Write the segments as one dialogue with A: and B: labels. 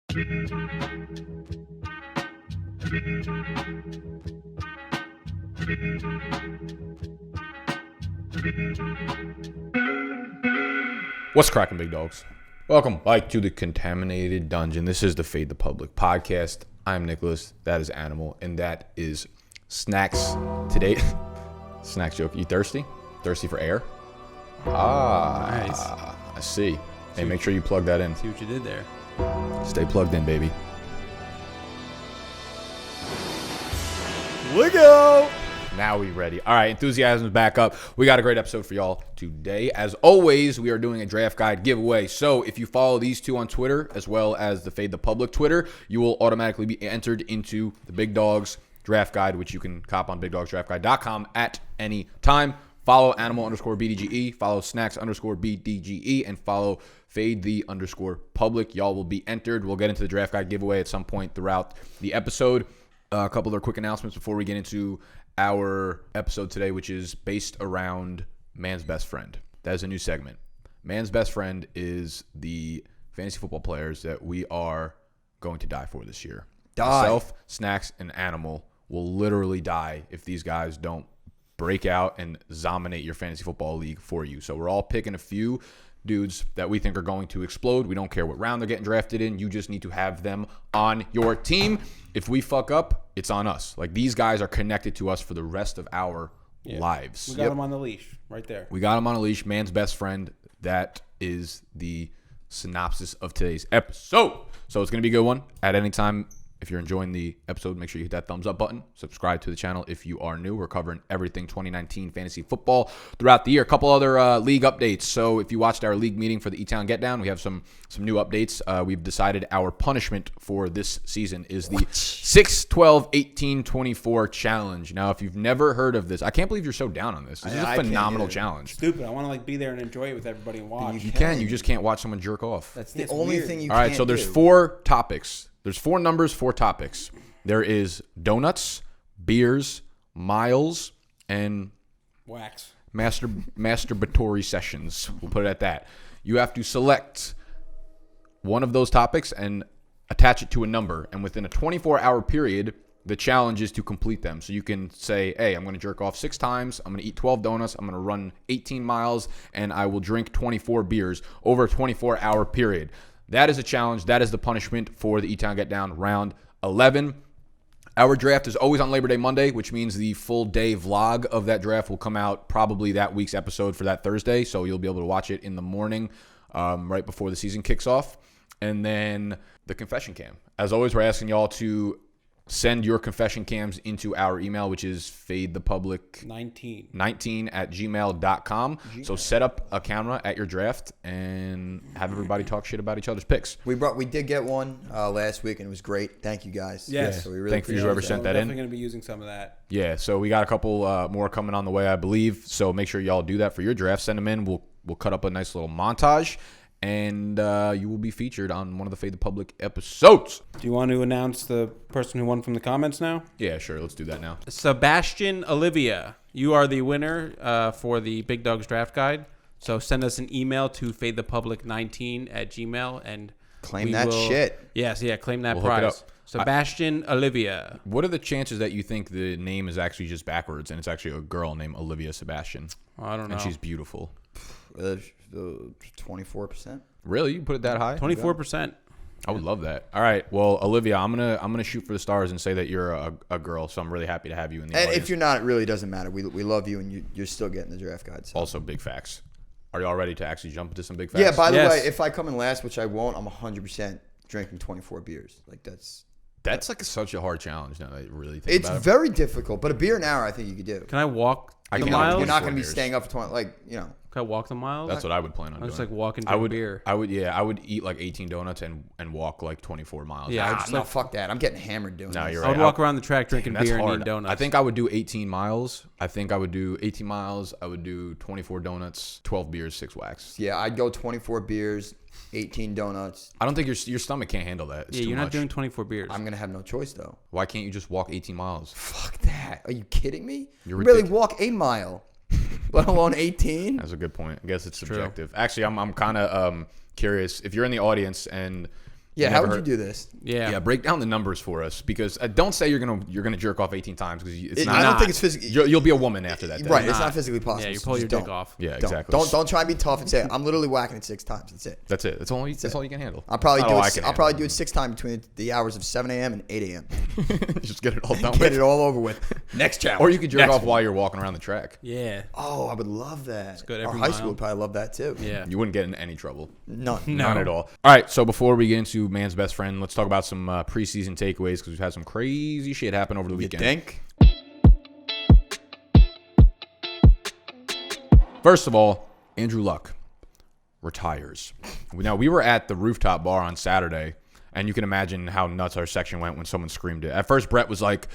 A: What's cracking, big dogs? Welcome back to the Contaminated Dungeon. This is the Fade the Public podcast. I'm Nicholas. That is Animal, and that is Snacks. Today, Snacks joke. You thirsty? Thirsty for air?
B: Nice.
A: I see. Hey, make sure you plug that in.
B: See what you did there.
A: Stay plugged in, baby.
B: We go.
A: Now we ready. All right, enthusiasm's back up. We got a great episode for y'all today. As always, we are doing a draft guide giveaway. So if you follow these two on Twitter, as well as the Fade the Public Twitter, you will automatically be entered into the Big Dogs Draft Guide, which you can cop on BigDogsDraftGuide.com at any time. Follow Animal_BDGE, follow Snacks_BDGE, and follow Fade the _Public. Y'all will be entered. We'll get into the draft guide giveaway at some point throughout the episode. A couple other quick announcements before we get into our episode today, which is based around Man's Best Friend. That is a new segment. Man's Best Friend is the fantasy football players that we are going to die for this year. Myself, Snacks, and Animal will literally die if these guys don't break out and dominate your fantasy football league for you. So we're all picking a few dudes that we think are going to explode. We don't care what round they're getting drafted in. You just need to have them on your team. If we fuck up, it's on us. Like, these guys are connected to us for the rest of our lives.
B: We got them on the leash right there.
A: We got him on a leash. Man's Best Friend. That is the synopsis of today's episode. So it's going to be a good one. At any time, if you're enjoying the episode, make sure you hit that thumbs up button. Subscribe to the channel if you are new. We're covering everything 2019 fantasy football throughout the year. A couple other league updates. So if you watched our league meeting for the E-Town Get Down, we have some new updates. We've decided our punishment for this season is the 6-12-18-24 challenge. Now, if you've never heard of this, I can't believe you're so down on this. This is a phenomenal challenge.
B: Stupid. I want to be there and enjoy it with everybody and watch.
A: You can. You just can't watch someone jerk off.
C: That's the only thing you can do.
A: All right, so there's 4 topics. There's 4 numbers, 4 topics. There is donuts, beers, miles, and
B: wax.
A: Masturbatory sessions. We'll put it at that. You have to select one of those topics and attach it to a number. And within a 24-hour period, the challenge is to complete them. So you can say, hey, I'm going to jerk off 6 times. I'm going to eat 12 donuts. I'm going to run 18 miles. And I will drink 24 beers over a 24-hour period. That is a challenge. That is the punishment for the E-Town Get Down round 11. Our draft is always on Labor Day Monday, which means the full day vlog of that draft will come out probably that week's episode for that Thursday. So you'll be able to watch it in the morning right before the season kicks off. And then the confession cam. As always, we're asking y'all to send your confession cams into our email, which is fadethepublic19@gmail.com. So set up a camera at your draft and have everybody talk shit about each other's picks.
C: We did get one last week, and it was great. Thank you, guys.
B: Yes.
C: So we really
A: Thank you for whoever sent that in.
B: I'm definitely going to be using some of that.
A: Yeah, so we got a couple more coming on the way, I believe. So make sure y'all do that for your draft. Send them in. We'll cut up a nice little montage. And you will be featured on one of the Fade the Public episodes.
B: Do you want to announce the person who won from the comments now?
A: Yeah, sure. Let's do that now.
B: Sebastian Olivia, you are the winner for the Big Dogs Draft Guide. So send us an email to fadethepublic19@gmail and
C: claim that shit.
B: Yes, claim that
A: We'll hook it
B: prize.
A: up.
B: Sebastian Olivia.
A: What are the chances that you think the name is actually just backwards and it's actually a girl named Olivia Sebastian?
B: I don't know.
A: And she's beautiful.
C: 24%.
A: Really? You put it that high?
B: 24%.
A: I would love that. All right. Well, Olivia, I'm gonna shoot for the stars and say that you're a girl. So I'm really happy to have you in the audience.
C: And if you're not, it really doesn't matter. We love you, and you're still getting the draft guide. So.
A: Also, big facts. Are y'all ready to actually jump into some big facts?
C: Yeah. By the way, if I come in last, which I won't, I'm 100% drinking 24 beers. Like that's
A: like such a hard challenge. Now that you really think about it.
C: It's very difficult, but a beer an hour, I think you could do.
B: Can I walk the
A: can't
B: miles?
C: You're not going to be
A: beers.
C: staying up for 20.
B: Can I walk the miles?
A: That's what I would plan on doing.
B: I just like walk and drink beer.
A: I would eat like 18 donuts and walk like 24 miles.
B: Yeah,
C: No, fuck that. I'm getting hammered doing
A: No,
C: this.
A: you're
B: I
A: right.
B: would walk around the track drinking
A: That's
B: beer and
A: hard.
B: eating donuts.
A: I think I would do 18 miles. I think I would do 18 miles. I would do 24 donuts, 12 beers, 6 wax.
C: Yeah, I'd go 24 beers, 18 donuts.
A: I don't think your stomach can't handle that. It's too
B: you're
A: much.
B: not doing 24 beers.
C: I'm going to have no choice, though.
A: Why can't you just walk 18 miles?
C: Fuck that. Are you kidding me?
A: You're
C: You barely
A: ridiculous.
C: walk a mile, let alone 18.
A: That's a good point. I guess it's subjective. Actually, I'm kind of curious if you're in the audience and
C: Yeah, how would you do this?
B: Yeah.
A: Break down the numbers for us, because don't say you're gonna jerk off 18 times, because it's not.
C: I don't think it's physically.
A: You'll be a woman after that.
C: Right, it's not physically possible.
B: Yeah, you pull your dick off.
A: Yeah,
C: Don't.
A: exactly.
C: Don't try and be tough and say I'm literally whacking it 6 times. That's it.
A: That's it. That's all you can handle.
C: I'll probably
A: Not
C: do
A: all
C: it.
A: I can
C: I'll probably do
A: handle.
C: it 6 times between the hours of 7 a.m. and 8 a.m.
A: Just get it all done
C: Get
A: with.
C: it all over with. Next challenge.
A: Or you could jerk off while you're walking around the track.
B: Yeah.
C: Oh, I would love that. It's
B: good
C: Our
B: every
C: high
B: mile.
C: school would probably love that too.
B: Yeah.
A: You wouldn't get in any trouble.
C: None.
A: None at all. All right, so before we get into man's best friend, let's talk about some preseason takeaways, because we've had some crazy shit happen over the
C: You
A: weekend.
C: think?
A: First of all, Andrew Luck retires. Now, we were at the rooftop bar on Saturday, and you can imagine how nuts our section went when someone screamed it. At first, Brett was like,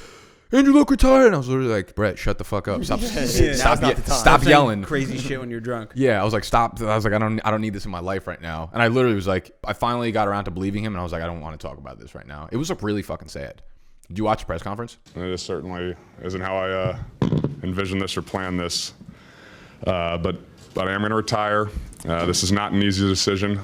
A: Andrew Luck retired. And I was literally like, Brett, shut the fuck up. Stop
C: Now's not the time.
A: stop yelling.
B: Crazy shit when you're drunk.
A: Yeah, I was like, stop. I was like, I don't need this in my life right now. And I literally was like, I finally got around to believing him, and I was like, I don't want to talk about this right now. It was really fucking sad. Did you watch the press conference?
D: It certainly isn't how I envisioned this or planned this. But I am going to retire. This is not an easy decision.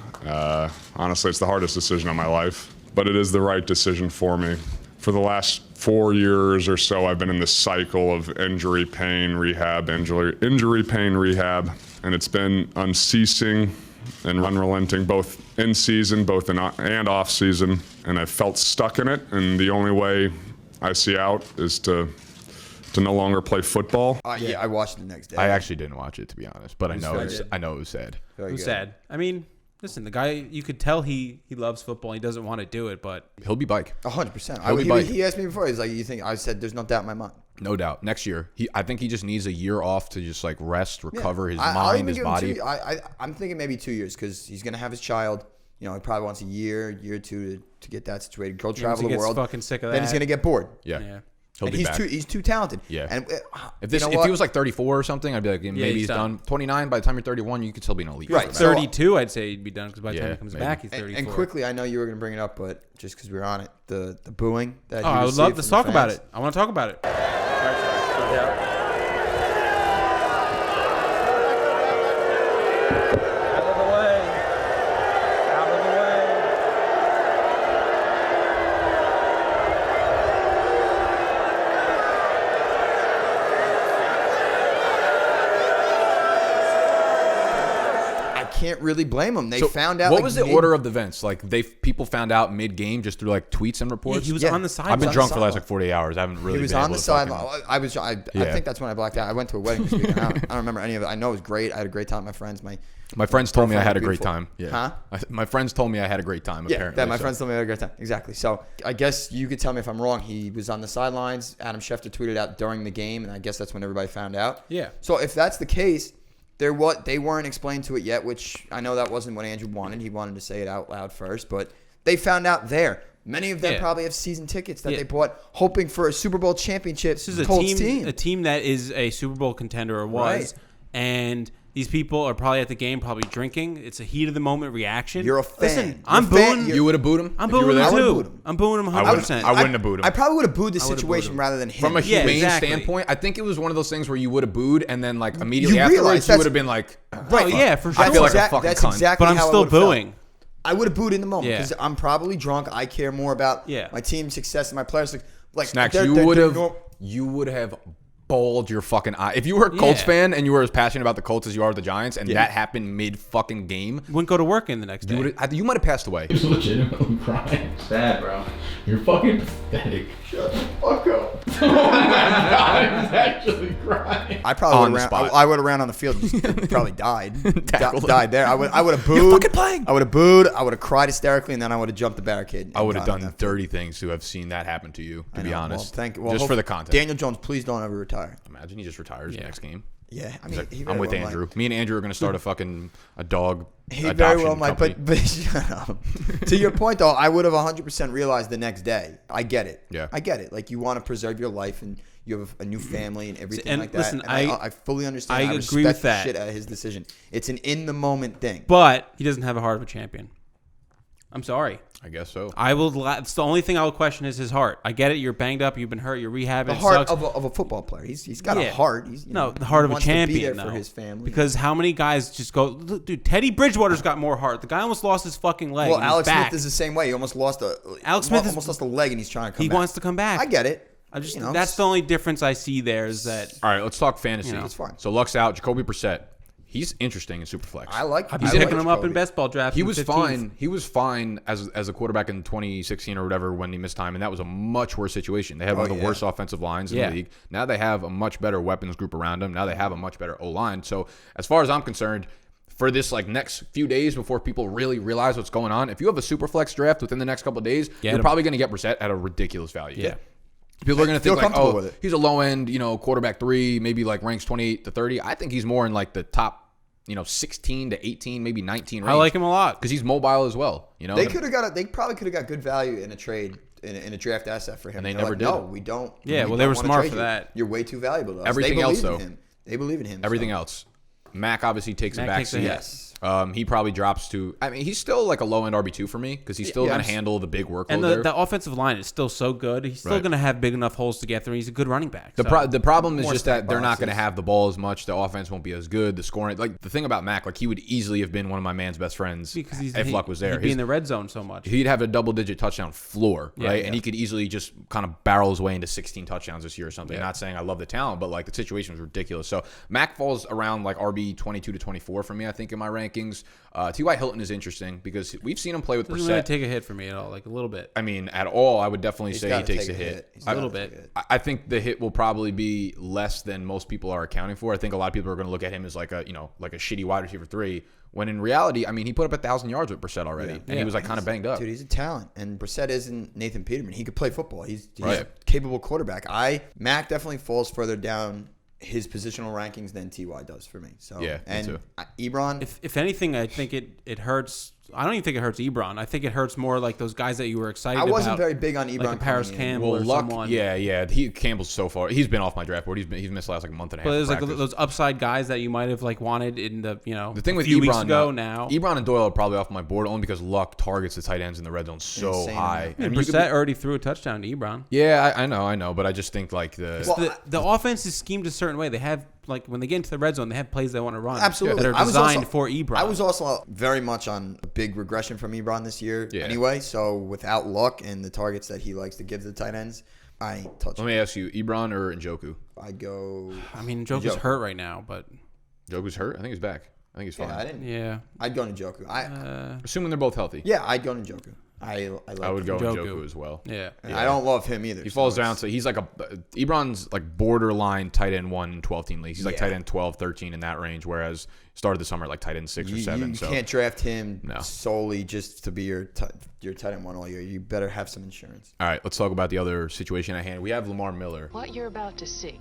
D: Honestly, it's the hardest decision of my life, but it is the right decision for me. For the last 4 years or so, I've been in this cycle of injury, pain, rehab, injury, pain, rehab, and it's been unceasing and unrelenting, both in season, and off season. And I felt stuck in it, and the only way I see out is to no longer play football.
C: Yeah, I watched it the next day.
A: I actually didn't watch it, to be honest, but I know it was sad.
C: Very
B: Who's
C: good.
B: sad? I mean, listen, the guy, you could tell he loves football. He doesn't want to do it, but
A: He'll be bike.
C: 100%. He asked me before. He's like, "You think?" I said, "There's no doubt in my mind."
A: No doubt. Next year, I think he just needs a year off to just like rest, recover his
C: I'll
A: mind,
C: even
A: his
C: give him
A: body.
C: 2 I'm thinking maybe 2 years, because he's gonna have his child. You know, he probably wants a year or two to get that situated. Go
B: once
C: travel
B: he
C: the
B: gets
C: world.
B: fucking sick of
C: Then
B: that.
C: he's gonna get bored.
A: Yeah. He'll
C: And
A: be back.
C: he's too talented.
A: Yeah.
C: And
A: If
C: you know
A: he
C: what?
A: was like 34 or something, I'd be like, maybe
B: he's
A: he's done. 29, by the time you're 31, you could still be an elite.
C: Right.
A: quarterback.
C: So-
B: 32, I'd say he'd be done, because by the time
A: Yeah,
B: he comes
A: maybe.
B: back, he's 34.
C: And quickly, I know you were going to bring it up, but just because we were on it, the booing that
B: Oh,
C: he
B: I would
C: received
B: love to
C: from the
B: talk about
C: fans.
B: it. I want to talk about it.
C: I can't really blame them. They
A: So
C: found out.
A: What
C: like,
A: was the
C: mid-
A: order of the events? Like people found out mid game just through like tweets and reports.
B: He was
C: Yeah.
B: on the sideline.
A: I've been
C: on
A: drunk
C: the
A: for the last
C: sideline.
A: like 48 hours. I haven't really.
C: He was
A: been
C: on
A: able
C: the
A: to fucking-
C: sideline. I
A: Yeah.
C: think that's when I blacked out. I went to a wedding this weekend. I don't remember any of it. I know it was great. I had a great time with my friends.
A: My friends told me I
C: girlfriend
A: had a
C: was
A: great
C: beautiful.
A: time. Yeah.
C: Huh?
A: My friends told me I had a great time.
C: Yeah,
A: Apparently,
C: my
A: so.
C: friends told me I had a great time. Exactly. So I guess you could tell me if I'm wrong. He was on the sidelines. Adam Schefter tweeted out during the game, and I guess that's when everybody found out.
B: Yeah.
C: So if that's the case, they weren't explained to it yet, which I know that wasn't what Andrew wanted. He wanted to say it out loud first, but they found out there. Many of them
B: Yeah.
C: probably have season tickets that
B: Yeah.
C: they bought, hoping for a Super Bowl championship.
B: This is a
C: Colts
B: team that is a Super Bowl contender, or was,
C: Right.
B: and these people are probably at the game, probably drinking. It's a heat of the moment reaction.
C: You're a fan.
B: Listen,
C: You're
B: I'm
C: a fan.
B: booing.
A: You would have booed him.
B: I'm
A: if you were
B: booing
A: there?
B: him
C: I would've
B: too.
C: booed him.
B: I'm booing him
A: I
B: 100%.
A: wouldn't have booed him.
C: I probably would have booed the
B: I would've
C: situation
B: booed him.
C: rather than him.
A: From a
B: Yeah,
A: humane
B: exactly.
A: standpoint, I think it was one of those things where you would have booed, and then like immediately
C: You realize
A: afterwards, you
C: that's-
A: would have been like,
B: Oh, yeah, for sure.
A: I feel like a
C: Exact-
A: fucking
C: that's
A: cunt.
C: exactly
B: But I'm
C: how I
B: still
C: would've felt.
B: booing.
C: I would have booed in the moment
B: Yeah.
C: because I'm probably drunk. I care more about
B: Yeah.
C: my team's success and my players. Like
A: Snacks,
C: they're-
A: you
C: they're-
A: would
C: they're
A: have
C: nor-
A: bawled your fucking eye. If you were a Colts
B: Yeah.
A: fan and you were as passionate about the Colts as you are with the Giants, and that happened mid fucking game,
B: Wouldn't go to work in the next day.
A: you might have passed away.
E: He was legitimately crying. Sad, bro. You're fucking pathetic. Shut the fuck up. Oh my god, he was actually crying.
C: I probably
A: On
C: would
A: the
C: have
A: spot.
C: I would have ran on the field, and probably died.
A: Tackled him.
C: Died there. I would have booed.
A: You're fucking playing.
C: I would have booed. I would have cried hysterically, and then I would have jumped the barricade.
A: I would have
C: and gone
A: done
C: on that
A: dirty things to have seen that happen to you. To
C: field.
A: be
C: I know.
A: honest,
C: Well,
A: just for the content.
C: Daniel Jones, please don't ever retire.
A: Imagine he just retires
B: Yeah.
A: next game.
C: Yeah, I
A: He's
C: mean,
A: like,
C: he
A: I'm
C: very
A: with
C: well
A: Andrew.
C: might.
A: Me and Andrew are going to start a dog
C: He
A: adoption
C: very well might,
A: company.
C: but shut up. To your point, though, I would have 100% realized the next day. I get it.
A: Yeah.
C: I get it. Like, you want to preserve your life, and you have a new family and everything
B: And
C: like that.
B: listen,
C: And
B: I
C: fully understand.
B: I
C: I
B: agree
C: respect
B: with that.
C: the shit out of his decision. It's an in-the-moment thing.
B: But he doesn't have a heart of a champion. I'm sorry.
A: I guess so.
B: I will. It's the only thing I will question is his heart. I get it. You're banged up. You've been hurt. You're rehabbing.
C: The
B: it
C: heart
B: sucks.
C: of a football player. He's got a heart. He's,
B: the heart of a
C: wants to be
B: champion,
C: there
B: though.
C: for his family.
B: Because how many guys just go, dude, Teddy Bridgewater's got more heart. The guy almost lost his fucking leg.
C: Well,
B: and
C: Alex
B: he's back.
C: Smith is the same way. He almost lost lost a leg, and he's trying to come back.
B: He wants to come back.
C: I get it.
B: That's the only difference I see there is that.
A: All right, let's talk fantasy.
C: It's fine.
A: So Luck's out. Jacoby Brissett. He's interesting in Superflex.
C: I like.
B: I've been picking him up in best ball drafts.
A: He was
B: 15th.
A: fine. He was fine as a quarterback in 2016 or whatever when he missed time, and that was a much worse situation. They had one of the worst offensive lines in the league. Now they have a much better weapons group around them. Now they have a much better O-line. So as far as I'm concerned, for this next few days before people really realize what's going on, if you have a Superflex draft within the next couple of days, you're probably going to get Brissett at a ridiculous value.
B: Yeah.
A: People are going to think
C: comfortable with it.
A: He's a low end, quarterback 3, maybe ranks 28 to 30. I think he's more in the top 16 to 18, maybe 19 range.
B: I like him a lot
A: because he's mobile as well.
C: They probably could have got good value in a trade in a draft asset for him.
A: And they never did.
C: No, we don't.
B: Yeah,
C: we
B: well, they
C: don't
B: were
C: wanna
B: smart
C: trade
B: for
C: you.
B: that.
C: You're way too valuable to us.
A: Everything
C: they
A: else,
C: believe
A: though.
C: in him. They believe in him.
A: Everything else. Mac obviously takes a back
B: takes a
A: seat.
B: hit.
C: Yes.
A: He probably drops to. I mean, he's still a low end RB2 for me because he's still going to handle the big workload
B: And
A: there.
B: the offensive line is still so good. He's still going to have big enough holes to get through. He's a good running back.
A: The problem is
C: More
A: just that they're not
C: boxes.
A: going to have the ball as much. The offense won't be as good. The scoring, the thing about Mac, he would easily have been one of my man's best friends if Luck was there.
B: He'd be in the red zone so much.
A: He'd have a double-digit touchdown floor, right?
B: Yeah.
A: And he could easily just kind of barrel his way into 16 touchdowns this year or something. Not saying I love the talent, but the situation was ridiculous. So Mac falls around RB 22 to 24 for me, I think, in my rankings. T.Y. Hilton is interesting because we've seen him play with
B: Doesn't
A: Brissett.
B: really take a hit for me at all, a little bit.
A: I mean, at all, I would definitely say he
C: gotta
A: takes
C: take
A: a hit.
B: A little bit.
A: I think the hit will probably be less than most people are accounting for. I think a lot of people are going to look at him as a shitty wide receiver 3. When in reality, I mean, he put up 1,000 yards with Brissett already, and he was kind of banged up.
C: Dude, he's a talent, and Brissett isn't Nathan Peterman. He could play football. He's
A: Right.
C: a capable quarterback. Mac definitely falls further down his positional rankings than Ty does for me. So
A: Yeah, me
C: and
A: too.
C: Ebron.
B: If anything, I think it hurts. I don't even think it hurts Ebron. I think it hurts more those guys that you were excited
C: I
B: about.
C: wasn't very big on Ebron.
B: Like a Paris
C: coming in.
B: Campbell or
A: Luck,
B: someone.
A: yeah. Campbell's so far. He's been off my draft board. He's missed the last month and a half.
B: But there's
A: of practice.
B: those upside guys that you might have wanted in the
A: The thing with
B: a few
A: Ebron
B: weeks ago now.
A: Ebron and Doyle are probably off my board only because Luck targets the tight ends in the red zone so
C: Insane
A: high.
C: amount.
A: And you could
B: Brissett already threw a touchdown to Ebron.
A: yeah, I know, but I just think
B: The offense is schemed a certain way. They have when they get into the red zone, they have plays they want to run.
C: Absolutely.
B: That are designed for Ebron.
C: I was also very much on a big regression from Ebron this year anyway. So without Luck and the targets that he likes to give to the tight ends, I ain't touching.
A: Let me ask you, Ebron or Njoku?
C: I'd go.
B: I mean, Njoku's hurt right now, but
A: Njoku's hurt. I think he's back. I think he's fine.
C: I'd go Njoku.
A: Assuming they're both healthy.
C: Yeah, I'd go Njoku. I
A: would go
B: Njoku.
A: Njoku as well.
B: yeah.
C: I don't love him either.
A: He falls down to he's Ebron's borderline tight end 1 in 12 team leagues. He's tight end 12, 13 in that range, whereas started the summer tight end 6 or 7.
C: You
A: so
C: can't draft him solely just to be your tight end 1 all year. You better have some insurance.
A: All right, let's talk about the other situation at hand. We have Lamar Miller.
F: What you're about to see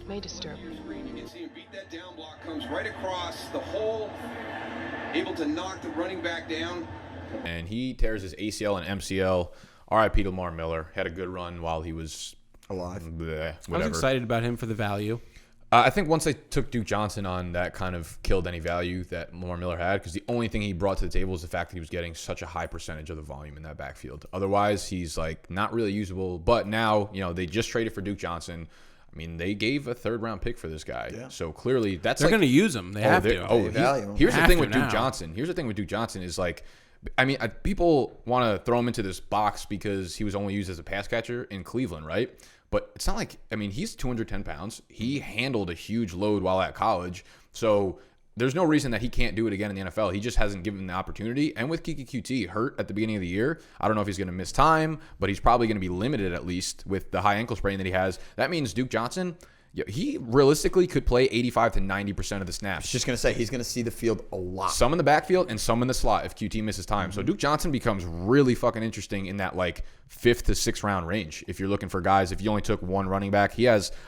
F: may disturb you.
G: You can see him beat that down block, comes right across the hole, able to knock the running back down.
A: And he tears his ACL and MCL. RIP to Lamar Miller. Had a good run while he was
C: Alive.
A: Bleh,
B: I was excited about him for the value.
A: I think once they took Duke Johnson on, that kind of killed any value that Lamar Miller had because the only thing he brought to the table was the fact that he was getting such a high percentage of the volume in that backfield. Otherwise, he's not really usable. But now, they just traded for Duke Johnson. I mean, they gave a 3rd-round pick for this guy. Yeah. So clearly, that's
B: they're going to use him. They have to.
A: Here's the thing with Duke Johnson. Here's the thing with Duke Johnson is people want to throw him into this box because he was only used as a pass catcher in Cleveland, right? But it's not he's 210 pounds. He handled a huge load while at college. So there's no reason that he can't do it again in the NFL. He just hasn't given the opportunity. And with Kiki QT hurt at the beginning of the year, I don't know if he's going to miss time, but he's probably going to be limited at least with the high ankle sprain that he has. That means Duke Johnson, he realistically could play 85 to 90% of the snaps.
C: I was just going to say, he's going to see the field a lot.
A: Some in the backfield and some in the slot if QT misses time. So Duke Johnson becomes really fucking interesting in that 5th to 6th round range. If you're looking for guys, if you only took one running back,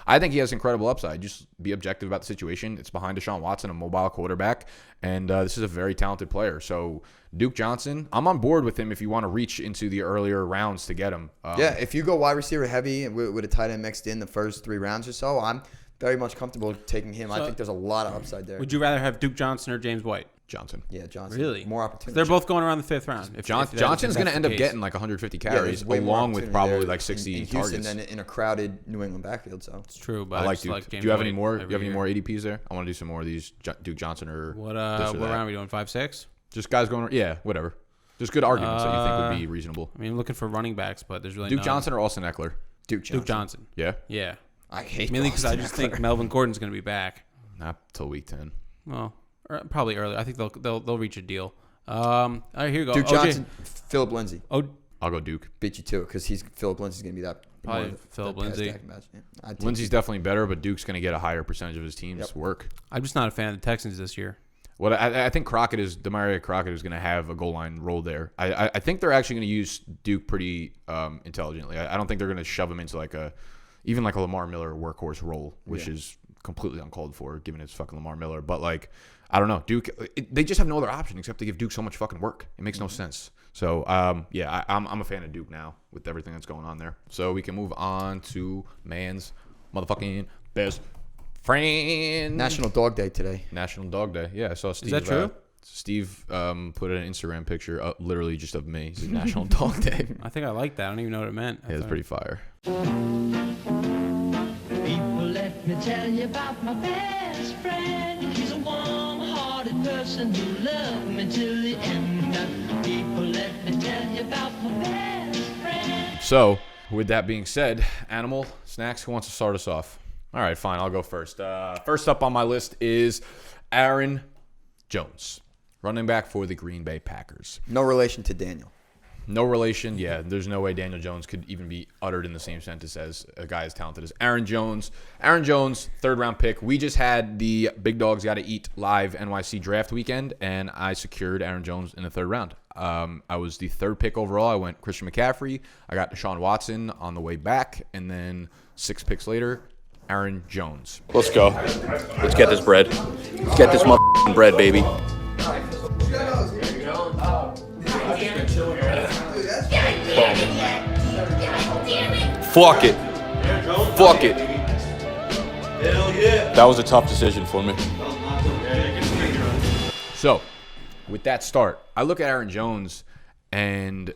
A: I think he has incredible upside. Just be objective about the situation. It's behind Deshaun Watson, a mobile quarterback, and this is a very talented player. So Duke Johnson, I'm on board with him if you want to reach into the earlier rounds to get him.
C: If you go wide receiver heavy with a tight end mixed in the first 3 rounds or so, I'm very much comfortable taking him. I think there's a lot of upside there.
B: Would you rather have Duke Johnson or James White?
A: Johnson.
C: Yeah, Johnson.
B: Really?
C: More opportunity.
B: They're both going around the 5th round.
A: Johnson's going to end up getting like 150 carries, along with probably like 60
C: in
A: targets.
C: Houston than in a crowded New England backfield. So
B: It's true, but
A: I like Duke. Do you have any more?
B: every
A: You have any
B: year.
A: more ADPs there? I want to do some more of these Duke Johnson or
B: What
A: this or
B: what
A: that.
B: round are we doing? 5-6?
A: Just guys going. Yeah, whatever. Just good arguments that you think would be reasonable.
B: I mean, I'm looking for running backs, but there's really
A: Duke
B: none.
A: Johnson or Austin Eckler?
C: Duke Johnson.
B: Duke Johnson.
A: Yeah,
B: Yeah.
C: I hate
B: Mainly because I
C: Austin
B: just
C: Eckler.
B: think Melvin Gordon's going to be back.
A: not till week 10.
B: Well, probably early. I think they'll reach a deal. All right, here you go.
C: Duke
B: OJ.
C: Johnson, Philip Lindsay
B: Oh,
A: I'll go Duke.
C: beat you too because Philip Lindsay's gonna be that.
B: Probably
C: one of the
B: Phillip
C: pass
B: Lindsay.
C: stacking match. Yeah, I'd take
A: Lindsey's definitely better, but Duke's going to get a higher percentage of his team's work.
B: I'm just not a fan of the Texans this year.
A: What I think Demaria Crockett is going to have a goal line role there. I think they're actually going to use Duke pretty intelligently. I don't think they're going to shove him into even like a Lamar Miller workhorse role, which is completely uncalled for given it's fucking Lamar Miller. But like, I don't know, Duke. They just have no other option except to give Duke so much fucking work. It makes no sense. So I'm a fan of Duke now with everything that's going on there. So we can move on to man's motherfucking best friend.
C: National Dog Day today.
A: National Dog Day. Yeah, I saw Steve.
B: that true?
A: Steve put an Instagram picture up literally just of me. It's National Dog Day.
B: I think I like that. I don't even know what it meant.
A: Yeah, it's pretty fire.
H: People, let me tell you about my best friend. He's a warm-hearted person who loved me till the end. People, let me tell you about my best friend.
A: So, with that being said, Animal, Snacks, who wants to start us off? All right, fine. I'll go first. First up on my list is Aaron Jones, running back for the Green Bay Packers.
C: No relation to Daniel.
A: No relation. Yeah, there's no way Daniel Jones could even be uttered in the same sentence as a guy as talented as Aaron Jones. Aaron Jones, 3rd-round pick. We just had the Big Dogs Gotta Eat live NYC draft weekend, and I secured Aaron Jones in the 3rd round. I was the 3rd pick overall. I went Christian McCaffrey. I got Deshaun Watson on the way back, and then 6 picks later, Aaron Jones.
I: Let's go. Let's get this bread. Let's get this motherfucking bread, baby. Fuck it. Fuck it. That was a tough decision for me.
A: So, with that start, I look at Aaron Jones, and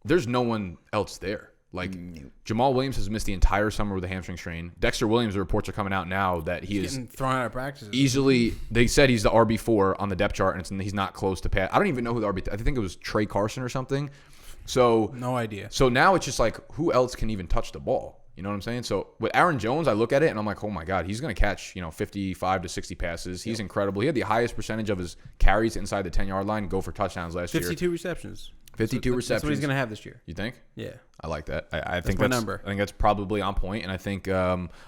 A: there's no one else there. Like, Jamal Williams has missed the entire summer with a hamstring strain. Dexter Williams, the reports are coming out now that he is
B: Getting thrown out of practice.
A: easily, they said he's the RB4 on the depth chart, and he's not close to pass. I don't even know who the RB, I think it was Trey Carson or something. So,
B: No idea.
A: So now it's just like, who else can even touch the ball? You know what I'm saying? So with Aaron Jones, I look at it and I'm like, oh my God, he's going to catch, 55 to 60 passes. He's incredible. He had the highest percentage of his carries inside the 10-yard line go for touchdowns last year.
B: 52 receptions.
A: 52 receptions.
B: That's what he's going to have this year.
A: You think?
B: Yeah.
A: I like that. I think
B: my
A: that's
B: number.
A: I think that's probably on point, and I think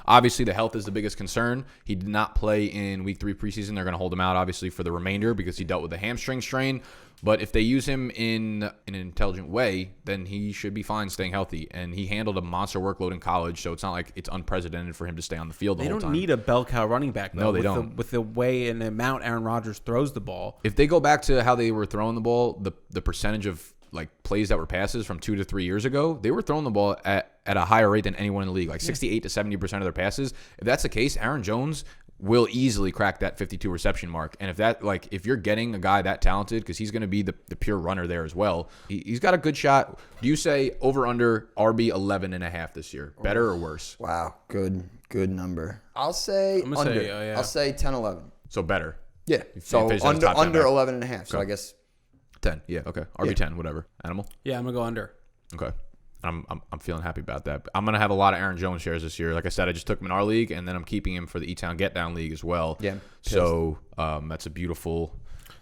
A: obviously the health is the biggest concern. He did not play in Week 3 preseason. They're going to hold him out obviously for the remainder because he dealt with a hamstring strain. But if they use him in an intelligent way, then he should be fine staying healthy. And he handled a monster workload in college, so it's not like it's unprecedented for him to stay on the field the
B: They
A: whole
B: don't
A: time.
B: need a bell cow running back, though.
A: No, they
B: with
A: don't.
B: With the way and the amount Aaron Rodgers throws the ball.
A: If they go back to how they were throwing the ball, the percentage of like plays that were passes from 2 to 3 years ago, they were throwing the ball at a higher rate than anyone in the league, like 68 to 70% of their passes. If that's the case, Aaron Jones will easily crack that 52 reception mark. And if you're getting a guy that talented, because he's going to be the pure runner there as well, he's got a good shot. Do you say over under RB 11.5 this year? Better or worse?
C: Wow, good number. I'll say
B: I'm gonna
C: under.
B: say, yeah.
C: I'll say 10, 11.
A: So better.
C: Yeah.
A: You
C: So
A: finished as a top 10
C: under
A: back.
C: 11 and a half. So
A: Okay.
C: I guess
A: 10. Yeah, okay. RB 10, whatever. Animal?
B: Yeah, I'm going to go under.
A: Okay. I'm feeling happy about that. I'm going to have a lot of Aaron Jones shares this year. Like I said, I just took him in our league, and then I'm keeping him for the E-Town Get Down League as well.
C: Yeah.
A: So that's a beautiful...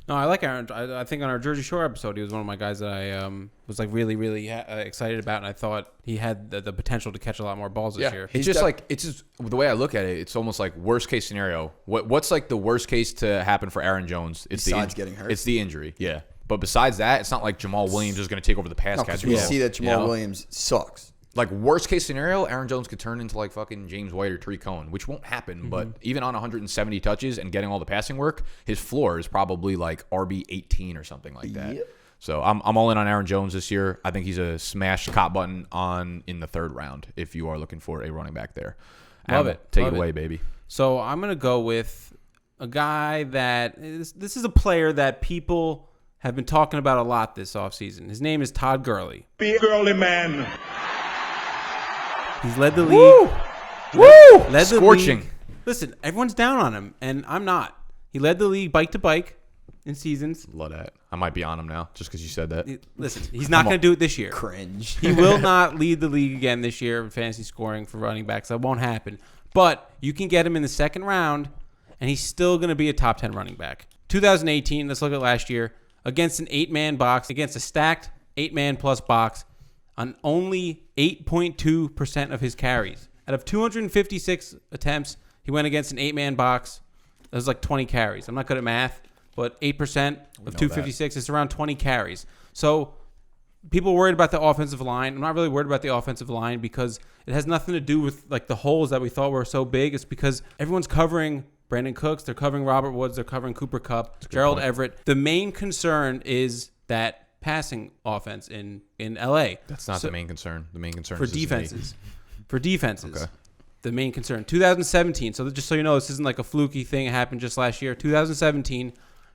B: No, I like Aaron. I think on our Jersey Shore episode, he was one of my guys that I was like really, really excited about, and I thought he had the potential to catch a lot more balls this year.
A: It's just the way I look at it. It's almost like worst case scenario. What's like the worst case to happen for Aaron Jones? It's
C: Besides getting hurt?
A: It's the injury. Yeah. But besides that, it's not like Jamal Williams is going to take over the pass
C: no, because
A: catcher.
C: we
A: role,
C: see that Jamal
A: you know?
C: Williams sucks.
A: Like worst case scenario, Aaron Jones could turn into like fucking James White or Tariq Cohen, which won't happen. But even on 170 touches and getting all the passing work, his floor is probably like RB 18 or something like that.
C: Yep.
A: So I'm all in on Aaron Jones this year. I think he's a smash cop button in the 3rd round if you are looking for a running back there.
B: Love
A: Animal,
B: it.
A: Take
B: Love
A: it away,
B: it.
A: baby.
B: So I'm going to go with a guy that this is a player that people have been talking about a lot this offseason. His name is Todd Gurley.
J: Be a girly man.
B: He's led the league. Woo! Led the
A: Scorching.
B: league. Listen, everyone's down on him, and I'm not. He led the league bike to bike in seasons.
A: Love that. I might be on him now just because you said that.
B: Listen, he's not going to do it this year.
C: Cringe.
B: He will not lead the league again this year in fantasy scoring for running backs. That won't happen. But you can get him in the second round, and he's still going to be a top 10 running back. 2018, let's look at last year. Against an 8-man box, against a stacked 8-man plus box, on only 8.2% of his carries. Out of 256 attempts, he went against an 8-man box. That was like 20 carries. I'm not good at math, but 8% of 256 is around 20 carries. So people are worried about the offensive line. I'm not really worried about the offensive line because it has nothing to do with like the holes that we thought were so big. It's because everyone's covering Brandin Cooks. They're covering Robert Woods. They're covering Cooper Kupp, Gerald Everett. The main concern is that passing offense in LA.
A: That's not the main concern. The main concern
B: for
A: is
B: defenses. For defenses.
A: Okay.
B: The main concern. 2017. So just so you know, this isn't like a fluky thing. It happened just last year. 2017,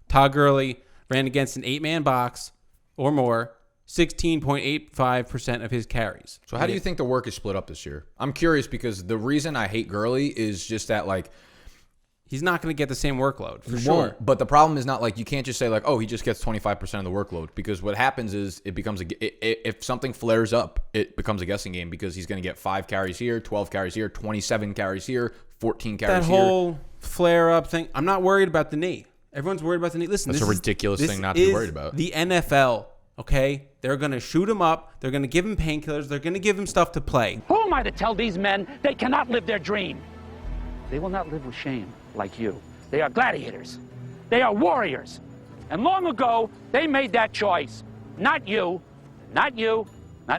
B: Todd Gurley ran against an 8-man box or more, 16.85% of his carries.
A: So how do you think the work is split up this year? I'm curious because the reason I hate Gurley is just that like
B: he's not going to get the same workload for
A: he
B: sure.
A: won't. But the problem is not like you can't just say like, oh, he just gets 25% of the workload because what happens is it becomes if something flares up, it becomes a guessing game because he's going to get 5 carries here, 12 carries here, 27 carries here, 14 carries
B: here. That whole flare up thing. I'm not worried about the knee. Everyone's worried about the knee. Listen,
A: that's a ridiculous thing not to be worried about.
B: The NFL, okay? They're going to shoot him up. They're going to give him painkillers. They're going to give him stuff to play.
K: Who am I to tell these men they cannot live their dream? They will not live with shame like you. They are gladiators. They are warriors. And long ago, they made that choice. Not you, not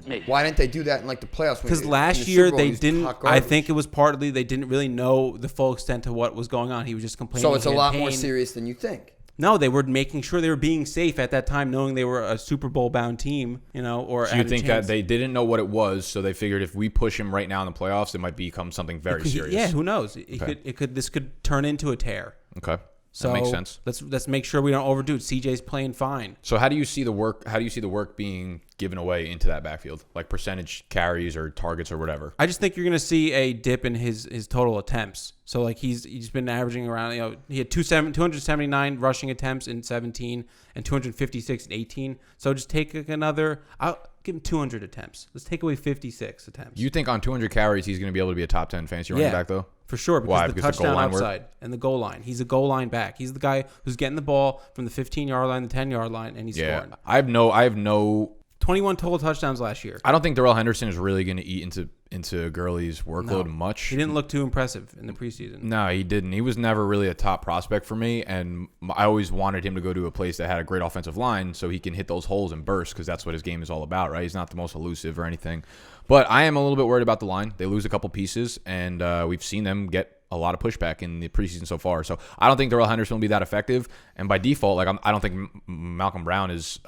K: me.
C: Why didn't they do that in like the playoffs?
B: Because last year they didn't. I think it was partly they didn't really know the full extent of what was going on. He was just complaining.
C: So it's a lot more serious than you think.
B: No, they were making sure they were being safe at that time, knowing they were a Super Bowl bound team. You know, or
A: so you think that they didn't know what it was, so they figured if we push him right now in the playoffs, it might become something very serious.
B: Yeah, who knows? This could turn into a tear.
A: Okay.
B: So
A: that makes sense.
B: Let's make sure we don't overdo it. CJ's playing fine.
A: So how do you see the work? How do you see the work being given away into that backfield, like percentage carries or targets or whatever?
B: I just think you're going to see a dip in his total attempts. So like he's been averaging around. You know, he had 279 rushing attempts in 17 and 256 in 18. So just take another. I'll give him 200 attempts. Let's take away 56 attempts.
A: You think on 200 carries he's going to be able to be a top 10 fantasy running back though?
B: For sure, because
A: why?
B: the
A: Because
B: touchdown
A: the goal line
B: outside and the goal line. He's a goal line back. He's the guy who's getting the ball from the 15-yard line, the 10-yard line, and he's scoring.
A: I have no
B: 21 total touchdowns last year.
A: I don't think Darrell Henderson is really going to eat into Gurley's workload much.
B: He didn't look too impressive in the preseason.
A: No, he didn't. He was never really a top prospect for me, and I always wanted him to go to a place that had a great offensive line so he can hit those holes and burst because that's what his game is all about, right? He's not the most elusive or anything. But I am a little bit worried about the line. They lose a couple pieces, and we've seen them get a lot of pushback in the preseason so far. So I don't think Darrell Henderson will be that effective. And by default, like I don't think Malcolm Brown is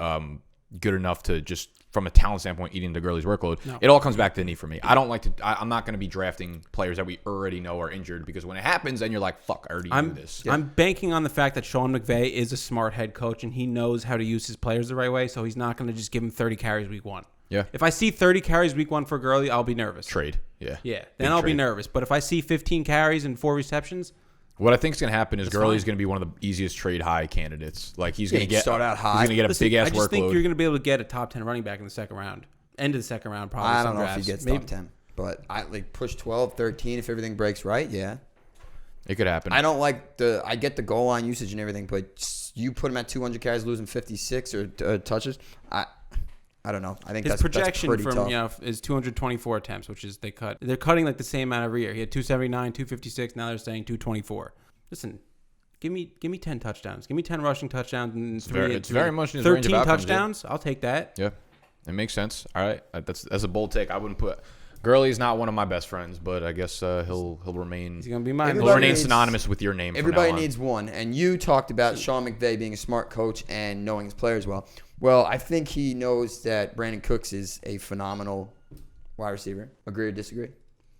A: good enough to just from a talent standpoint eating the Gurley's workload. No. It all comes back to the knee for me. I don't like to. I'm not going to be drafting players that we already know are injured because when it happens, then you're like, fuck, I already knew this.
B: I'm banking on the fact that Sean McVay is a smart head coach and he knows how to use his players the right way. So he's not going to just give him 30 carries week 1.
A: Yeah.
B: If I see 30 carries week 1 for Gurley, I'll be nervous.
A: Trade. Yeah.
B: Yeah. Then I'll be nervous. But if I see 15 carries and 4 receptions.
A: What I think is going to happen is Gurley's going to be one of the easiest trade high candidates. Like he's going to get
C: start out high.
A: He's going to get a big ass workload.
B: I just think you're going to be able to get a top 10 running back in the second round. End of the second round, probably.
C: I don't know if he gets top 10, but I like push 12, 13 if everything breaks right. Yeah,
A: it could happen.
C: I don't like I get the goal line usage and everything, but you put him at 200 carries, losing 56 or touches. I don't know. I think
B: his projection
C: that's
B: from
C: tough.
B: Is 224 attempts, which is they're cutting like the same amount every year. He had 279, 256. Now they're saying 224. Listen. Give me 10 touchdowns. Give me 10 rushing touchdowns and
A: it's very much in his
B: 13
A: range of outcomes,
B: touchdowns. I'll take that.
A: Yeah, it makes sense. All right, that's a bold take. I wouldn't put Gurley's not one of my best friends, but I guess he'll remain.
B: He's gonna be mine.
A: He'll remain synonymous with your name.
C: Everybody needs one, and you talked about Sean McVay being a smart coach and knowing his players well. Well, I think he knows that Brandin Cooks is a phenomenal wide receiver. Agree or disagree?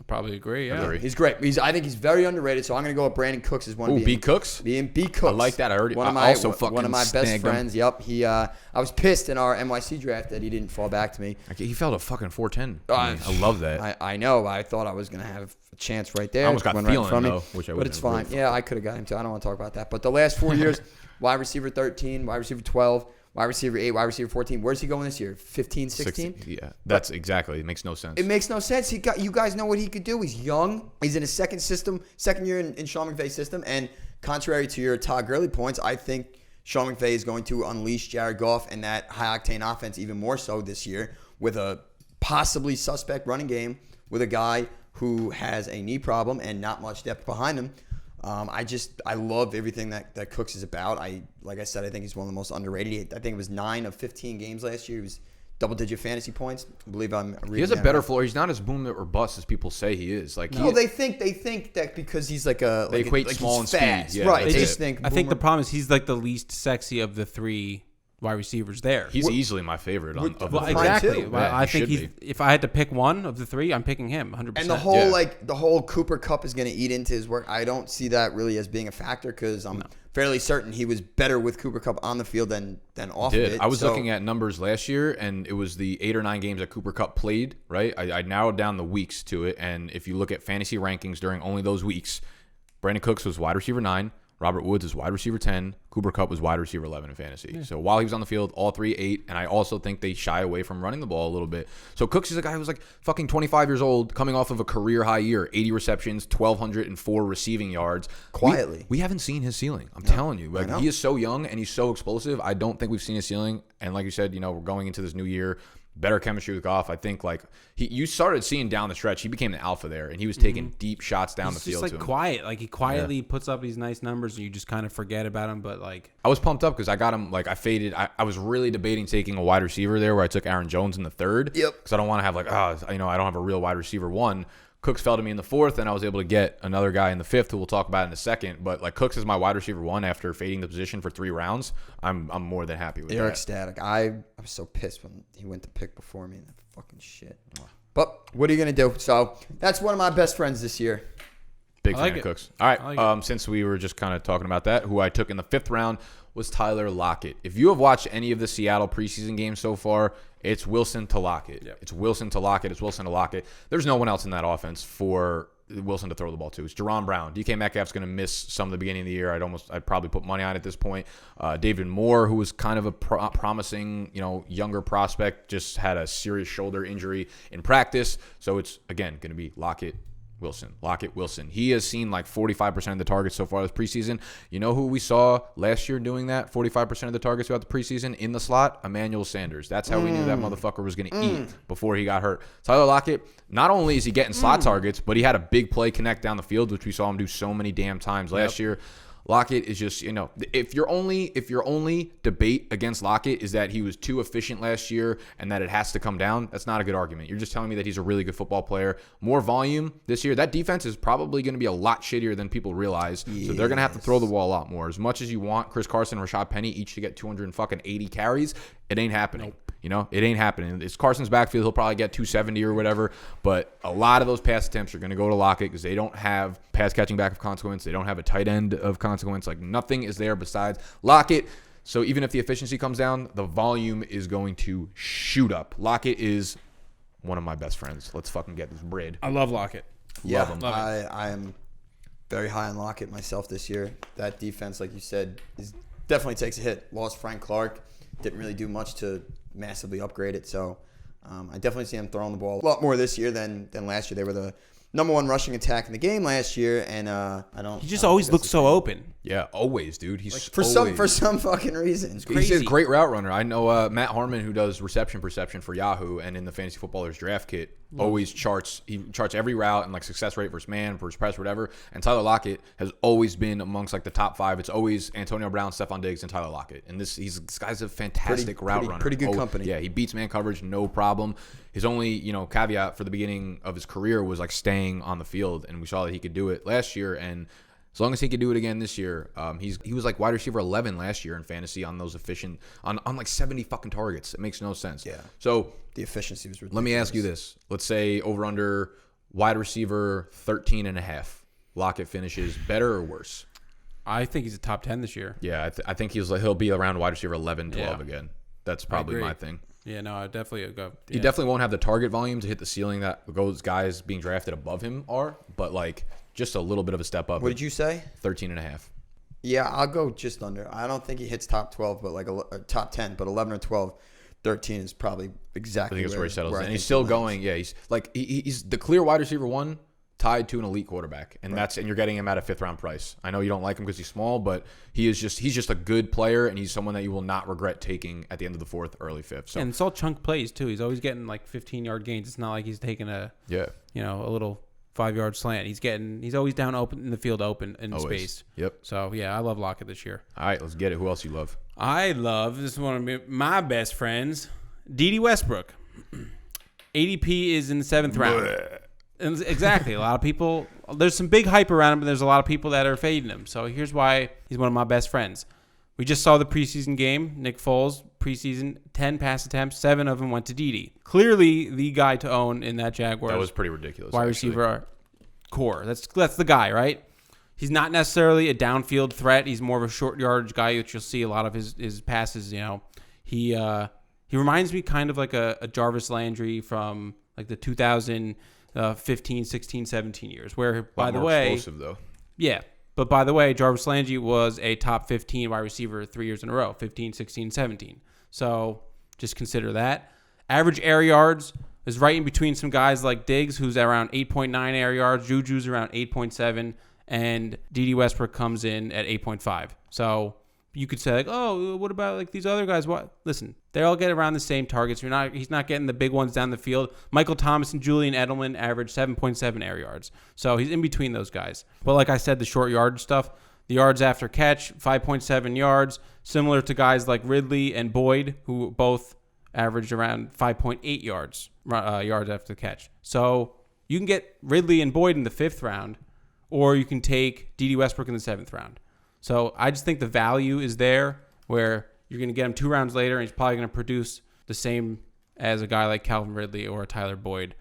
B: Probably agree. Yeah.
C: He's great. I think he's very underrated. So I'm going to go with Brandin Cooks as one.
A: Ooh, B. Cooks.
C: B. Cooks.
A: I like that. I already.
C: One of my best friends. Yep. I was pissed in our NYC draft that he didn't fall back to me.
A: He fell to fucking 410. I love that.
C: I know. I thought I was going to have a chance right there.
A: I almost got feeling
C: right
A: though, which I
C: but it's fine. Yeah, I could have got him too. I don't want to talk about that. But the last 4 years, wide receiver 13, wide receiver 12. Wide receiver 8, wide receiver 14. Where's he going this year? 15, 16?
A: Yeah, that's exactly. It makes no sense.
C: It makes no sense. You guys know what he could do. He's young. He's in his second year in Sean McVay's system. And contrary to your Todd Gurley points, I think Sean McVay is going to unleash Jared Goff and that high-octane offense even more so this year with a possibly suspect running game with a guy who has a knee problem and not much depth behind him. I love everything that Cooks is about. Like I said, I think he's one of the most underrated. I think it was 9 of 15 games last year. He was double-digit fantasy points. I believe I'm reading.
A: He has a better floor. He's not as boom or bust as people say he is. Like,
C: they think that because he's they
A: equate small and
C: fast,
A: speed. Yeah,
C: right?
A: they
C: just think.
B: I think the problem is he's like the least sexy of the 3 wide receivers there.
A: He's easily my favorite.
B: Exactly.
A: Yeah,
B: I think if I had to pick one of the 3, I'm picking him 100%.
C: And the whole Cooper Kupp is going to eat into his work. I don't see that really as being a factor because I'm fairly certain he was better with Cooper Kupp on the field than off of it.
A: I was looking at numbers last year, and it was the 8 or 9 games that Cooper Kupp played, right? I narrowed down the weeks to it, and if you look at fantasy rankings during only those weeks, Brandin Cooks was wide receiver 9, Robert Woods is wide receiver 10. Cooper Kupp was wide receiver 11 in fantasy. Yeah. So while he was on the field, all 3 8. And I also think they shy away from running the ball a little bit. So Cooks is a guy who's like fucking 25 years old, coming off of a career high year, 80 receptions, 1,204 receiving yards.
C: Quietly.
A: We haven't seen his ceiling. I'm telling you. Like, he is so young and he's so explosive. I don't think we've seen his ceiling. And like you said, we're going into this new year. Better chemistry with Goff. I think you started seeing down the stretch. He became the alpha there, and he was taking deep shots down the field.
B: He's just quiet. Like he quietly puts up these nice numbers, and you just kind of forget about him. But I
A: was pumped up because I got him. I faded. I was really debating taking a wide receiver there, where I took Aaron Jones in the 3rd.
C: Yep.
A: Because I don't want to have I don't have a real wide receiver 1. Cooks fell to me in the 4th, and I was able to get another guy in the 5th who we'll talk about in a second. But Cooks is my wide receiver 1 after fading the position for 3 rounds. I'm more than happy with that.
C: Eric's ecstatic. I was so pissed when he went to pick before me. That fucking shit. But what are you gonna do? So that's one of my best friends this year.
A: Big fan of Cooks. All right. Since we were just kind of talking about that, who I took in the 5th round was Tyler Lockett. If you have watched any of the Seattle preseason games so far, it's Wilson to Lockett. Yep. It's Wilson to Lockett. It's Wilson to Lockett. There's no one else in that offense for Wilson to throw the ball to. It's Jerron Brown. DK Metcalf's going to miss some of the beginning of the year. I'd probably put money on it at this point. David Moore, who was kind of a promising, younger prospect, just had a serious shoulder injury in practice. So it's, again, going to be Lockett, Wilson. He has seen 45% of the targets so far this preseason. You know who we saw last year doing that? 45% of the targets throughout the preseason in the slot? Emmanuel Sanders. That's how we knew that motherfucker was going to eat before he got hurt. Tyler Lockett, not only is he getting slot targets, but he had a big play connect down the field, which we saw him do so many damn times last year. Lockett is just, if your only debate against Lockett is that he was too efficient last year and that it has to come down, that's not a good argument. You're just telling me that he's a really good football player. More volume this year. That defense is probably going to be a lot shittier than people realize. Yes. So they're going to have to throw the ball a lot more. As much as you want Chris Carson and Rashad Penny each to get 280 carries, it ain't happening. Nope. It ain't happening. It's Carson's backfield. He'll probably get 270 or whatever. But a lot of those pass attempts are going to go to Lockett because they don't have pass catching back of consequence. They don't have a tight end of consequence. Nothing is there besides Lockett. So even if the efficiency comes down, the volume is going to shoot up. Lockett is one of my best friends. Let's fucking get this bread.
B: I love Lockett.
C: Yeah, I am very high on Lockett myself this year. That defense, like you said, definitely takes a hit. Lost Frank Clark. Didn't really do much to massively upgrade it. So I definitely see him throwing the ball a lot more this year than last year. They were the number 1 rushing attack in the game last year, and
B: He just always looks so open.
A: Yeah, always, dude. He's
C: for some fucking reason.
A: He's a great route runner. I know Matt Harmon, who does reception perception for Yahoo and in the Fantasy Footballers draft kit, always charts every route and success rate versus man versus press, whatever. And Tyler Lockett has always been amongst the top 5. It's always Antonio Brown, Stephon Diggs, and Tyler Lockett. And this guy's a fantastic route runner.
C: Pretty good company.
A: Yeah, he beats man coverage, no problem. His only caveat for the beginning of his career was staying on the field, and we saw that he could do it last year. And as long as he could do it again this year, he was wide receiver 11 last year in fantasy on those efficient on 70 fucking targets. It makes no sense.
C: Yeah.
A: So
C: the efficiency was ridiculous.
A: Let me ask you this: let's say over under Wide receiver 13.5. Lockett finishes better or worse?
B: I think he's a top 10 this year.
A: Yeah, I think he'll be around wide receiver 11, 12 again. That's probably my thing.
B: Yeah, no, I definitely go. Yeah.
A: He definitely won't have the target volume to hit the ceiling that those guys being drafted above him are, but like just a little bit of a step up.
C: What did you say?
A: 13.5.
C: Yeah, I'll go just under. I don't think he hits top 12, but like a top 10, but 11 or 12, 13 is probably exactly.
A: I think that's where he settles,
C: where
A: and he's still going. Yeah, he's like he's the clear wide receiver 1 tied to an elite quarterback, and and you're getting him at a 5th round price. I know you don't like him because he's small, but he's just a good player, and he's someone that you will not regret taking at the end of the 4th, early 5th. So.
B: And it's all chunk plays too. He's always getting like 15-yard gains. It's not like he's taking a a little 5-yard slant. He's always down open in the field, open in space.
A: Yep.
B: So yeah, I love Lockett this year.
A: All right, let's get it. Who else you love?
B: I love this is one of my best friends, Dede Westbrook. ADP is in the 7th round. And exactly. A lot of people, there's some big hype around him, but there's a lot of people that are fading him. So here's why he's one of my best friends. We just saw the preseason game. Nick Foles, preseason, 10 pass attempts, 7 of them went to Dede. Clearly the guy to own in that Jaguars.
A: That was pretty ridiculous.
B: Wide receiver core. That's the guy, right? He's not necessarily a downfield threat. He's more of a short yardage guy, which you'll see a lot of his passes. He reminds me kind of like a Jarvis Landry from like the 2015, 16, 17 years. Where, by the way,
A: explosive though.
B: Yeah, but by the way, Jarvis Landry was a top 15 wide receiver 3 years in a row, 15, 16, 17. So just consider that. Average air yards is right in between some guys like Diggs, who's around 8.9 air yards. Juju's around 8.7. And Dede Westbrook comes in at 8.5. So you could say, like, oh, what about like these other guys? What? Listen, they all get around the same targets. He's not getting the big ones down the field. Michael Thomas and Julian Edelman average 7.7 air yards. So he's in between those guys. But like I said, the short yardage stuff, the yards after catch, 5.7 yards, similar to guys like Ridley and Boyd, who both averaged around 5.8 yards after the catch. So you can get Ridley and Boyd in the 5th round, or you can take Dede Westbrook in the 7th round. So I just think the value is there where you're going to get him 2 rounds later, and he's probably going to produce the same as a guy like Calvin Ridley or a Tyler Boyd.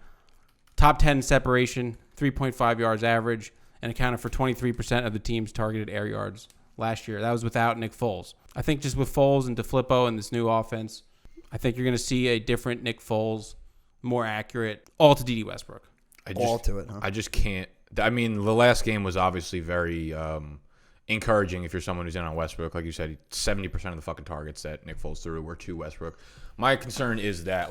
B: Top 10 separation, 3.5 yards average, and accounted for 23% of the team's targeted air yards last year. That was without Nick Foles. I think just with Foles and DeFlippo and this new offense, I think you're going to see a different Nick Foles, more accurate, all to Dede Westbrook.
C: All to it, huh?
A: I just can't. I mean, the last game was obviously very encouraging if you're someone who's in on Westbrook. Like you said, 70% of the fucking targets that Nick Foles threw were to Westbrook. My concern is that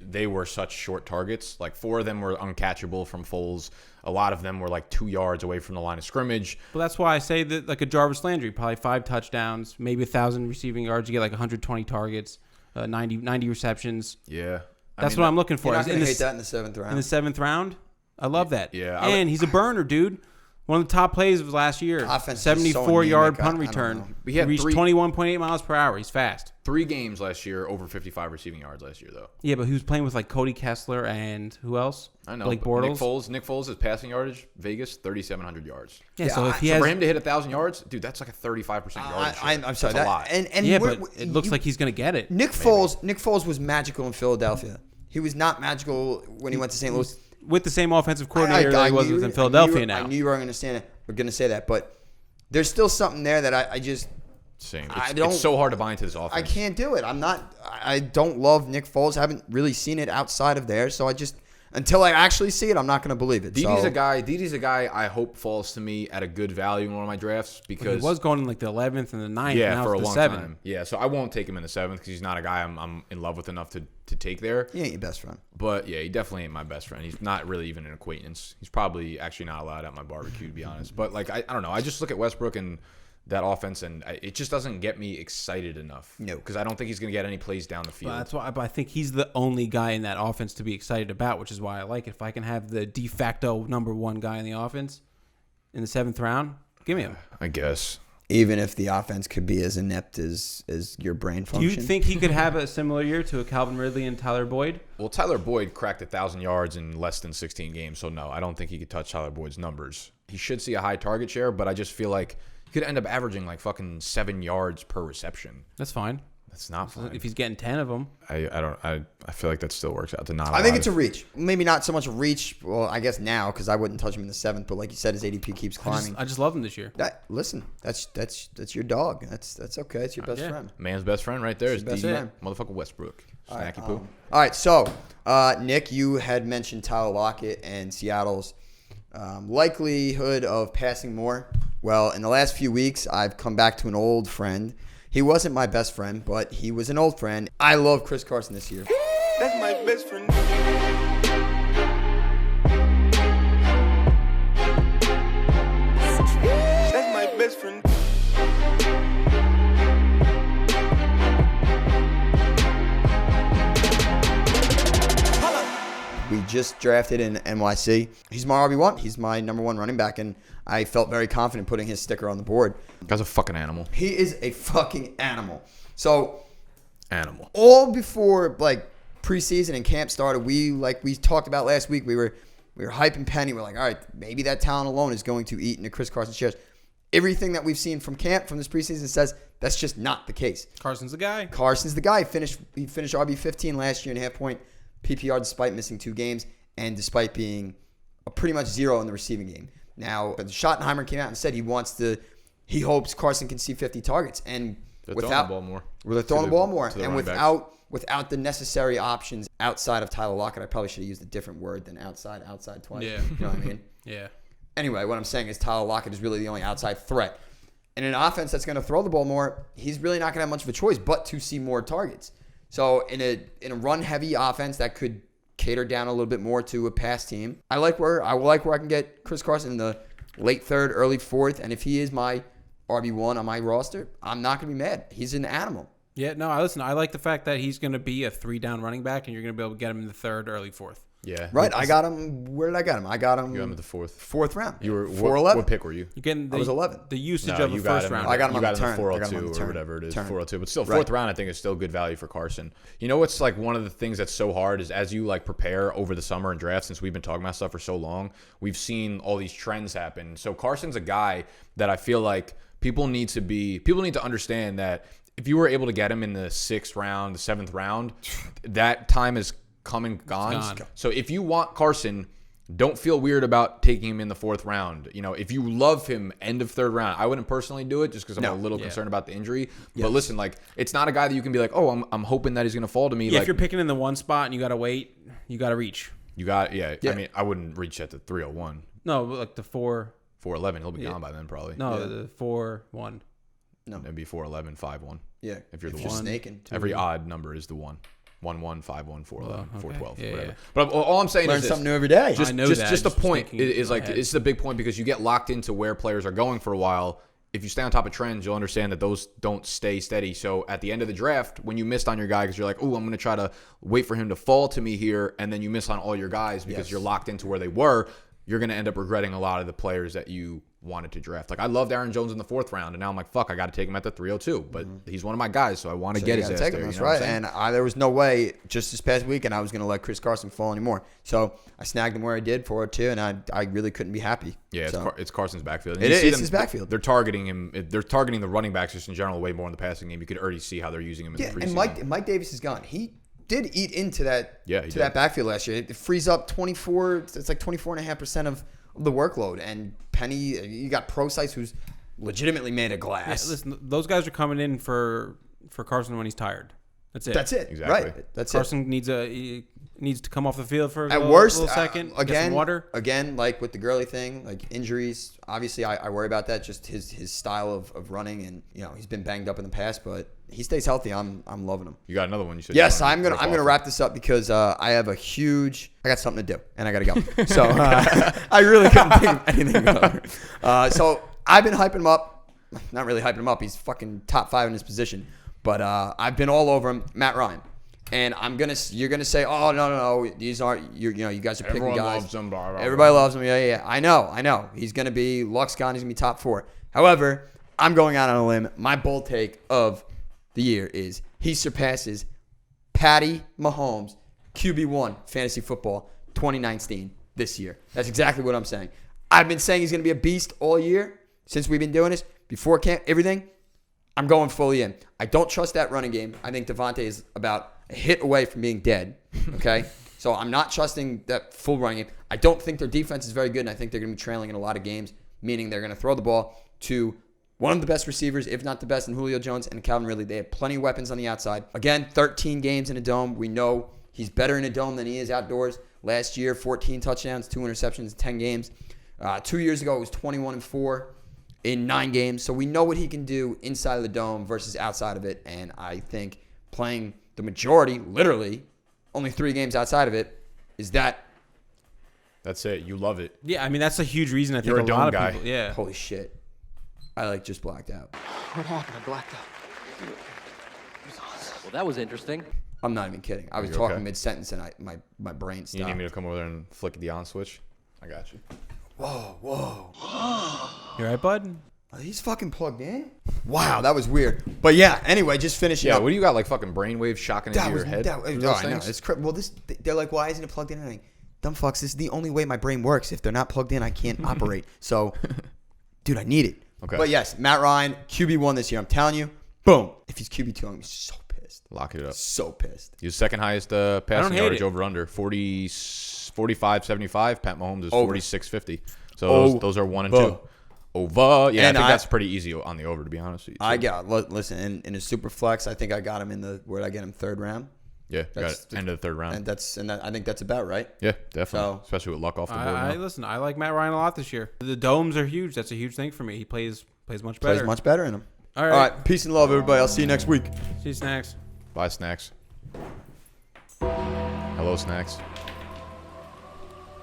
A: they were such short targets. Like 4 of them were uncatchable from Foles. A lot of them were like 2 yards away from the line of scrimmage.
B: Well, that's why I say that like a Jarvis Landry, probably 5 touchdowns, maybe 1,000 receiving yards. You get like 120 targets, 90 receptions.
A: Yeah.
B: That's what I'm looking for.
C: You're not going to hate that in the 7th round.
B: In the 7th round? I love that.
A: Yeah.
B: And he's a burner, dude. One of the top plays of last year. 74-yard punt return. He reached 21.8 miles per hour. He's fast.
A: 3 games last year, over 55 receiving yards last year, though.
B: Yeah, but he was playing with like Cody Kessler and who else?
A: I know.
B: Blake Bortles.
A: Nick Foles' passing yardage, Vegas, 3,700
B: yards.
A: Yeah, so if for him to hit 1,000 yards, dude, that's like a 35% yardage.
C: I'm sorry.
A: That's a lot.
B: And but it looks like he's going to get it.
C: Nick Foles was magical in Philadelphia. He was not magical when he went to St. Louis.
B: With the same offensive coordinator that he was in Philadelphia now.
C: I knew you were going to say that, but there's still something there that I just
A: same. It's so hard to buy into this offense.
C: I can't do it. I don't love Nick Foles. I haven't really seen it outside of there, so until I actually see it, I'm not going to believe it.
A: Dede's a guy I hope falls to me at a good value in one of my drafts because
B: he was going in like the 11th and the 9th.
A: Yeah,
B: now
A: for a
B: it's
A: long
B: the 7th.
A: time. Yeah, so I won't take him in the 7th because he's not a guy I'm in love with enough to take there.
C: He ain't your best friend.
A: But yeah, he definitely ain't my best friend. He's not really even an acquaintance. He's probably actually not allowed at my barbecue, to be honest. But like I don't know. I just look at Westbrook and that offense, and it just doesn't get me excited enough.
C: No,
A: because I don't think he's going to get any plays down the field.
B: But that's why I think he's the only guy in that offense to be excited about, which is why I like it. If I can have the de facto number 1 guy in the offense in the 7th round, give me him.
A: I guess.
C: Even if the offense could be as inept as your brain function.
B: Do you think he could have a similar year to a Calvin Ridley and Tyler Boyd?
A: Well, Tyler Boyd cracked 1,000 yards in less than 16 games, so no, I don't think he could touch Tyler Boyd's numbers. He should see a high target share, but I just feel like he could end up averaging like fucking 7 yards per reception.
B: That's fine.
A: That's not fine.
B: If he's getting 10 of them.
A: I feel like that still works out to not.
C: I think it's a reach. Maybe not so much a reach. Well, I guess now because I wouldn't touch him in the 7th. But like you said, his ADP keeps climbing.
B: I just love him this year.
C: Listen, that's your dog. That's okay. It's your best friend.
A: Man's best friend right there is
C: best
A: Dede
C: friend.
A: Motherfucker Westbrook. Snacky poo.
C: All right. So, Nick, you had mentioned Tyler Lockett and Seattle's likelihood of passing more. Well, in the last few weeks, I've come back to an old friend. He wasn't my best friend, but he was an old friend. I love Chris Carson this year.
J: That's my best friend. That's my best friend.
C: We just drafted in NYC. He's my RB1. He's my number 1 running back, and I felt very confident putting his sticker on the board.
A: Guy's a fucking animal.
C: He is a fucking animal. So,
A: animal.
C: All before like preseason and camp started, we talked about last week, we were hyping Penny. We're like, all right, maybe that talent alone is going to eat into Chris Carson's shares. Everything that we've seen from camp, from this preseason, says that's just not the case.
B: Carson's the guy.
C: Carson's the guy. He finished RB15 last year in half-point PPR despite missing 2 games and despite being a pretty much 0 in the receiving game. Now, Schottenheimer came out and said he hopes Carson can see 50 targets. And
A: they're throwing the ball more.
C: They're throwing the ball more. And
A: without
C: the necessary options outside of Tyler Lockett, I probably should have used a different word than outside twice.
B: Yeah.
C: You know what I mean?
B: Yeah.
C: Anyway, what I'm saying is Tyler Lockett is really the only outside threat. In an offense that's going to throw the ball more, he's really not going to have much of a choice but to see more targets. So in a run-heavy offense that could cater down a little bit more to a pass team, I like where I can get Chris Carson in the late 3rd, early 4th, and if he is my RB1 on my roster, I'm not going to be mad. He's an animal.
B: Yeah, no, I like the fact that he's going to be a 3-down running back, and you're going to be able to get him in the 3rd, early 4th.
A: Yeah.
C: Right. I got him. Where did I get him? I got him.
A: You got him at the 4th.
C: 4th round.
A: You were
C: 411.
A: What pick were you?
B: You're getting
C: I was 11.
B: The usage of a first round.
C: I got him on the turn.
A: 402 or whatever it is. 402. But still, 4th round I think is still good value for Carson. You know what's like one of the things that's so hard is as you like prepare over the summer and draft, since we've been talking about stuff for so long, we've seen all these trends happen. So Carson's a guy that I feel like people need to understand that if you were able to get him in the 6th round, the 7th round, that time is come and gone. So if you want Carson, don't feel weird about taking him in the 4th round. You know, if you love him, end of 3rd round. I wouldn't personally do it just because I'm a little concerned about the injury. Yes. But listen, like it's not a guy that you can be like, oh, I'm hoping that he's going to fall to me.
B: Yeah, like, if you're picking in the 1 spot and you got to wait, you got to reach.
A: I mean, I wouldn't reach at the 301.
B: No, like the
A: 411. He'll be gone by then probably.
B: No, the 4-1.
A: No, it'd be 411, 5-1.
C: Yeah,
A: if you're
C: snaking.
A: Every odd number is the 1. 1-1, 5-1, 4-11, 4-12,
B: yeah,
A: whatever.
B: Yeah.
A: But all I'm saying is
C: something new every day.
A: Just the point is like it's the big point because you get locked into where players are going for a while. If you stay on top of trends, you'll understand that those don't stay steady. So at the end of the draft, when you missed on your guy because you're like, oh, I'm going to try to wait for him to fall to me here, and then you miss on all your guys because you're locked into where they were, you're going to end up regretting a lot of the players that you wanted to draft. Like I loved Aaron Jones in the 4th round, and now I'm like, fuck, I got to take him at the 302. But he's one of my guys, so I want to get his ass there.
C: That's right. And there was no way just this past weekend I was going to let Chris Carson fall anymore. So I snagged him where I did, 402, and I really couldn't be happy.
A: Yeah, it's Carson's backfield. And
C: it's his backfield.
A: They're targeting him. They're targeting the running backs just in general way more in the passing game. You could already see how they're using him in the preseason.
C: And Mike Davis is gone. He did eat into that
A: that
C: backfield last year. It frees up 24. It's like 24.5% of the workload. And Penny, you got Pro Sites who's legitimately made of glass.
B: Yeah, listen, those guys are coming in for Carson when he's tired. That's it.
C: That's it.
A: Exactly.
C: Right. That's
B: Carson needs to come off the field for
C: at worst,
B: little second. Get some water.
C: Again, like with the Gurley thing, like injuries. Obviously, I worry about that. Just his style of running, and he's been banged up in the past, but he stays healthy. I'm loving him.
A: You got another one you said?
C: Yes, I'm gonna wrap this up because I have I got something to do and I gotta go. So I really couldn't think of anything better. So I've been hyping him up. Not really hyping him up. He's fucking top 5 in his position. But I've been all over him, Matt Ryan, and you're gonna say, oh no, these aren't you guys are picking
A: Everyone
C: guys.
A: Loves him, blah, blah,
C: Everybody
A: blah.
C: loves him. Yeah. I know. He's gonna be Luck's gone. He's gonna be top 4. However, I'm going out on a limb. My bold take of the year is he surpasses Patty Mahomes, QB1 fantasy football 2019 this year. That's exactly what I'm saying. I've been saying he's gonna be a beast all year since we've been doing this before camp. Everything. I'm going fully in. I don't trust that running game. I think Devontae is about a hit away from being dead. Okay? So I'm not trusting that full running game. I don't think their defense is very good, and I think they're going to be trailing in a lot of games, meaning they're going to throw the ball to one of the best receivers, if not the best, in Julio Jones and Calvin Ridley. They have plenty of weapons on the outside. Again, 13 games in a dome. We know he's better in a dome than he is outdoors. Last year, 14 touchdowns, 2 interceptions in 10 games. 2 years ago, it was 21-4 in 9 games. So we know what he can do inside of the dome versus outside of it. And I think playing the majority, literally, only 3 games outside of it, is that.
A: That's it. You love it.
B: Yeah, I mean, that's a huge reason I think
A: You're a
B: a
A: dome
B: lot of
A: guy.
B: people. Yeah.
C: Holy shit. I just blacked out.
I: What happened? I blacked out. Well, that was interesting.
C: I'm not even kidding. I was
A: You
C: talking
A: okay?
C: mid-sentence and my brain stopped.
A: You need me to come over there and flick the on switch? I got you.
C: Whoa.
B: You all right, bud?
C: Are these fucking plugged in? Wow, that was weird. But yeah, anyway, just finishing
A: Yeah,
C: up.
A: what do you got, like fucking brainwaves shocking into your head?
C: I know. It's well, they're like, why isn't it plugged in? And I'm like, dumb fucks, this is the only way my brain works. If they're not plugged in, I can't operate. So, dude, I need it.
A: Okay.
C: But yes, Matt Ryan, QB1 this year. I'm telling you, boom. If he's QB2, I'm going to be so pissed.
A: Lock it up.
C: So pissed.
A: He's second highest passing yardage over under 45-75. Pat Mahomes is 46-50. So those are 1 and 2. Over. Yeah, and I think that's pretty easy on the over, to be honest with you.
C: Listen, in a super flex, I think I got him where did I get him? 3rd round?
A: Yeah, got it. End of the 3rd round.
C: And I think that's about right.
A: Yeah, definitely. Especially with luck off the board.
B: Listen, I like Matt Ryan a lot this year. The domes are huge. That's a huge thing for me. He plays much better.
C: Plays much better in them.
B: All right.
C: Peace and love, everybody. I'll see you next week.
B: See you, Snacks.
A: Bye, Snacks. Hello, Snacks.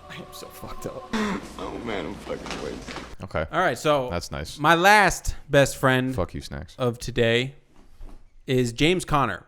C: I am so fucked up.
J: Oh man, I'm fucking waiting.
A: Okay.
B: All right, so
A: that's nice.
B: My last best friend
A: Fuck you, Snacks.
B: of today is James Conner.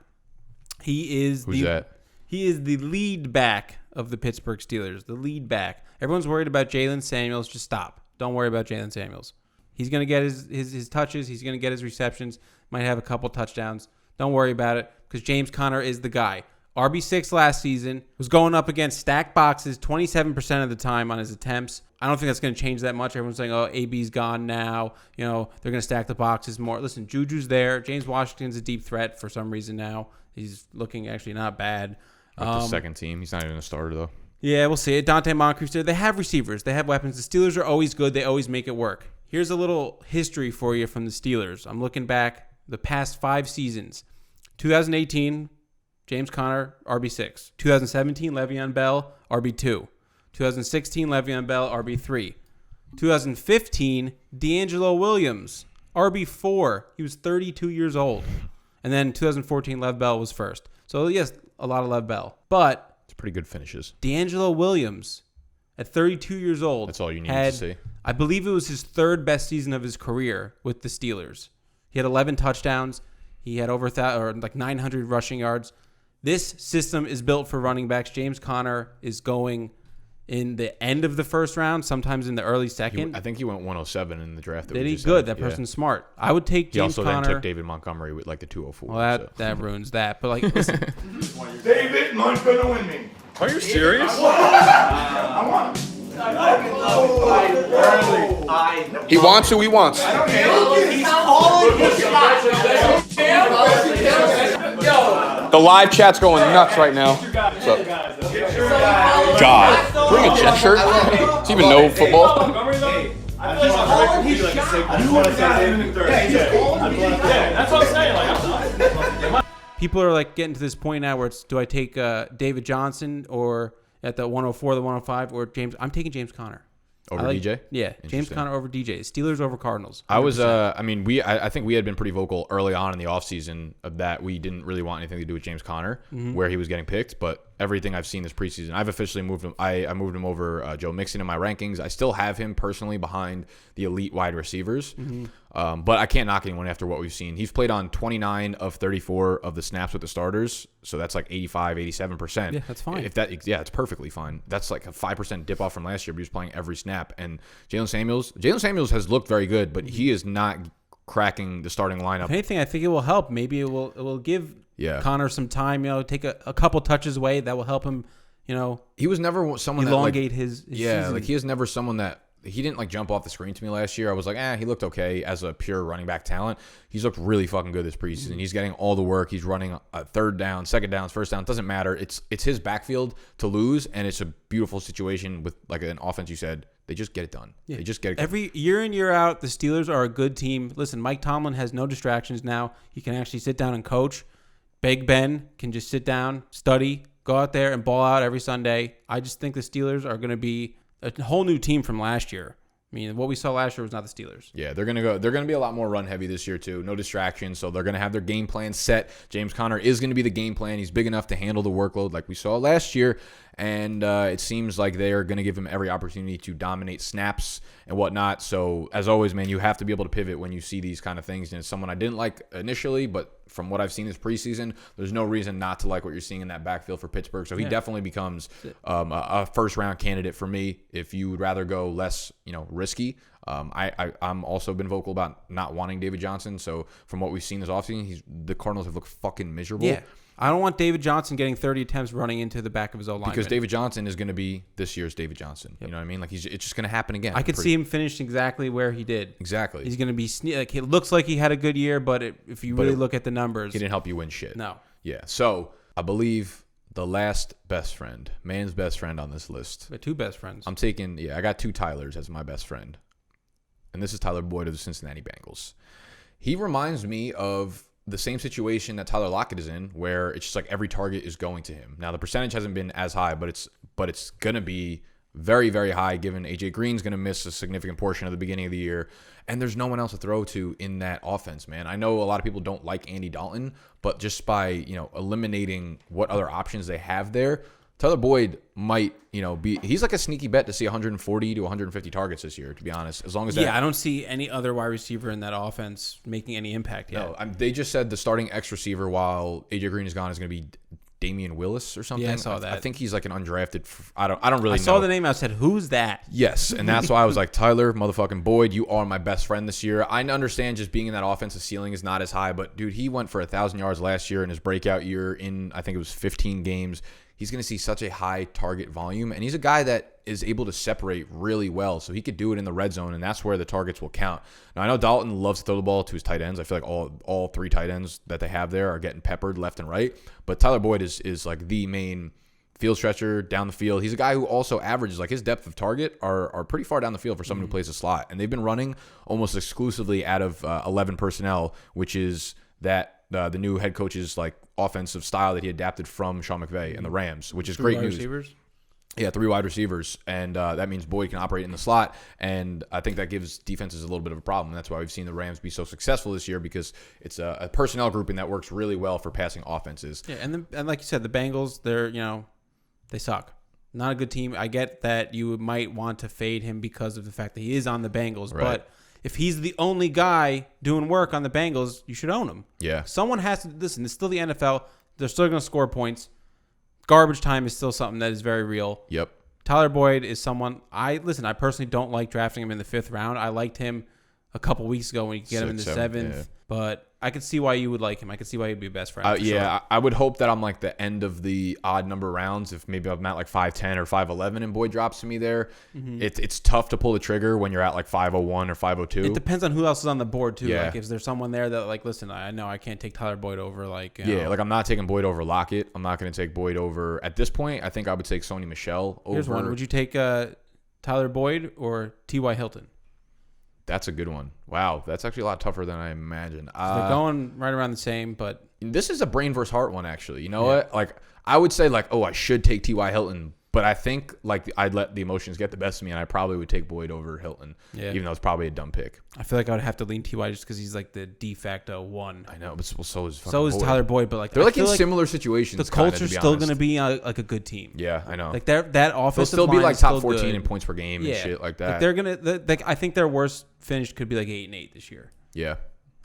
B: He is
A: Who's that?
B: He is the lead back of the Pittsburgh Steelers. The lead back. Everyone's worried about Jalen Samuels. Just stop. Don't worry about Jalen Samuels. He's going to get his touches. He's going to get his receptions. Might have a couple touchdowns. Don't worry about it because James Conner is the guy. RB6 last season, was going up against stacked boxes 27% of the time on his attempts. I don't think that's going to change that much. Everyone's saying, oh, AB's gone now. You know, they're going to stack the boxes more. Listen, Juju's there. James Washington's a deep threat for some reason now. He's looking actually not bad.
A: The second team. He's not even a starter, though.
B: Yeah, we'll see. Dante Moncrief's there. They have receivers. They have weapons. The Steelers are always good. They always make it work. Here's a little history for you from the Steelers. I'm looking back the past 5 seasons. 2018, James Conner, RB6. 2017, Le'Veon Bell, RB2. 2016, Le'Veon Bell, RB3. 2015, D'Angelo Williams, RB4. He was 32 years old. And then 2014, Lev Bell was first. So, yes, a lot of Lev Bell. But
A: it's pretty good finishes.
B: D'Angelo Williams, at 32 years old,
A: that's all you need to see.
B: I believe it was his 3rd best season of his career with the Steelers. He had 11 touchdowns. He had over 900 rushing yards. This system is built for running backs. James Conner is going in the end of the 1st round, sometimes in the early 2nd.
A: I think he went 107 in the draft.
B: Did he? Good. That person's smart. I would take James Conner.
A: He also then took David Montgomery with like the 204.
B: Well, that ruins that. But like, listen.
J: David Montgomery gonna win me.
D: Are you serious?
J: I want him.
I: He wants who he wants.
J: He's calling his shot.
I: The live chat's going nuts right now. So, God, bring a jet shirt. Does he even know football?
J: That's what I'm saying.
B: People are like getting to this point now where it's, do I take David Johnson or at the 104, the 105, or James? I'm taking James Conner.
A: Over DJ?
B: Yeah, James Conner over DJ. Steelers over Cardinals. 100%.
A: I was, I think we had been pretty vocal early on in the offseason of that we didn't really want anything to do with James Conner, where he was getting picked. But everything I've seen this preseason, I've officially moved him. I moved him over Joe Mixon in my rankings. I still have him personally behind the elite wide receivers. But I can't knock anyone after what we've seen. He's played on 29 of 34 of the snaps with the starters. So that's like 85, 87%.
B: Yeah, that's fine.
A: It's perfectly fine. That's like a 5% dip off from last year, but he was playing every snap. And Jalen Samuels has looked very good, but he is not cracking the starting lineup.
B: If anything, I think it will help. Maybe it will give Conner some time, take a couple touches away. That will help him,
A: He was never someone
B: elongate
A: that,
B: his
A: yeah,
B: season.
A: like he is never someone that he didn't like jump off the screen to me last year. I was like, he looked okay as a pure running back talent. He's looked really fucking good this preseason. He's getting all the work. He's running a third down, second downs, first down. It doesn't matter. It's his backfield to lose, and it's a beautiful situation with like an offense. You said they just get it done. Yeah. They just get it done.
B: Every year in, year out, the Steelers are a good team. Listen, Mike Tomlin has no distractions now. He can actually sit down and coach. Big Ben can just sit down, study, go out there and ball out every Sunday. I just think the Steelers are going to be a whole new team from last year. I mean, what we saw last year was not the Steelers.
A: Yeah, they're gonna be a lot more run heavy this year too. No distractions, so they're gonna have their game plan set. James Conner is gonna be the game plan. He's big enough to handle the workload like we saw last year, and it seems like they are gonna give him every opportunity to dominate snaps and whatnot. So as always, man, you have to be able to pivot when you see these kind of things. And it's someone I didn't like initially, but from what I've seen this preseason, there's no reason not to like what you're seeing in that backfield for Pittsburgh. So he definitely becomes a first-round candidate for me if you would rather go less, risky. I'm also been vocal about not wanting David Johnson. So from what we've seen this offseason, the Cardinals have looked fucking miserable.
B: Yeah. I don't want David Johnson getting 30 attempts running into the back of his O-line.
A: Because David Johnson is going to be this year's David Johnson. Yep. You know what I mean? Like it's just going to happen again.
B: I could see him finish exactly where he did.
A: Exactly.
B: He's going to be like it looks like he had a good year, but if you really look at the numbers,
A: he didn't help you win shit.
B: No.
A: Yeah. So I believe the last best friend, man's best friend on this list.
B: We have two best friends.
A: I got two Tylers as my best friend. And this is Tyler Boyd of the Cincinnati Bengals. He reminds me of the same situation that Tyler Lockett is in, where it's just like every target is going to him. Now the percentage hasn't been as high, but it's gonna be very, very high given AJ Green's gonna miss a significant portion of the beginning of the year, and there's no one else to throw to in that offense, man. I know a lot of people don't like Andy Dalton, but just by eliminating what other options they have there, Tyler Boyd might, he's like a sneaky bet to see 140 to 150 targets this year, to be honest. As long as
B: I don't see any other wide receiver in that offense making any impact yet.
A: No, they just said the starting X receiver while AJ Green is gone is going to be Damian Willis or something.
B: Yeah, I saw that.
A: I think he's like an undrafted. I don't really know.
B: I saw the name. I said, "Who's that?"
A: Yes, and that's why I was like, Tyler, motherfucking Boyd, you are my best friend this year. I understand just being in that offensive ceiling is not as high, but dude, he went for 1,000 yards last year in his breakout year. In I think it was 15 games. He's going to see such a high target volume, and he's a guy that is able to separate really well, so he could do it in the red zone, and that's where the targets will count. Now, I know Dalton loves to throw the ball to his tight ends. I feel like all three tight ends that they have there are getting peppered left and right, but Tyler Boyd is like the main field stretcher down the field. He's a guy who also averages, like his depth of target are pretty far down the field for someone who plays a slot, and they've been running almost exclusively out of 11 personnel, which is that the new head coach's like offensive style that he adapted from Sean McVay and the Rams, which is great news.
B: Receivers?
A: Yeah, 3 wide receivers, and that means Boyd can operate in the slot, and I think that gives defenses a little bit of a problem. That's why we've seen the Rams be so successful this year, because it's a personnel grouping that works really well for passing offenses.
B: Yeah, and like you said, the Bengals, they suck. Not a good team. I get that you might want to fade him because of the fact that he is on the Bengals,
A: right.
B: But if he's the only guy doing work on the Bengals, you should own him.
A: Yeah.
B: Someone has to listen. It's still the NFL. They're still going to score points. Garbage time is still something that is very real.
A: Yep.
B: Tyler Boyd is someone I personally don't like drafting him in the 5th round. I liked him a couple weeks ago when you could get him in the 7th, but I could see why you would like him. I could see why he'd be a best friend.
A: Sure. I would hope that I'm like the end of the odd number rounds. If maybe I'm at like 5'10 or 5'11 and Boyd drops to me there, it's tough to pull the trigger when you're at like 5'01 or 5'02.
B: It depends on who else is on the board too.
A: Yeah.
B: Like if there's someone there that like, listen, I know I can't take Tyler Boyd over
A: like I'm not taking Boyd over Lockett. I'm not going to take Boyd over at this point. I think I would take Sony Michel over.
B: Here's one. Would you take Tyler Boyd or T.Y. Hilton?
A: That's a good one. Wow, that's actually a lot tougher than I imagined.
B: They're going right around the same, but
A: this is a brain versus heart one, actually. You know what? Like, I would say, like, I should take T.Y. Hilton, but I think, like, I'd let the emotions get the best of me, and I probably would take Boyd over Hilton, even though it's probably a dumb pick.
B: I feel like I would have to lean T.Y. just because he's, like, the de facto one.
A: I know, but so is
B: Boyd. Tyler Boyd, but, like,
A: they're, like, in similar situations.
B: The culture's still going to be, like, a good team.
A: Yeah, I know.
B: Like, that offensive
A: they'll still be, like, top 14 in points per game and shit like that.
B: Like, they're going to, I think their worst finish could be, like, 8-8 this year.
A: Yeah.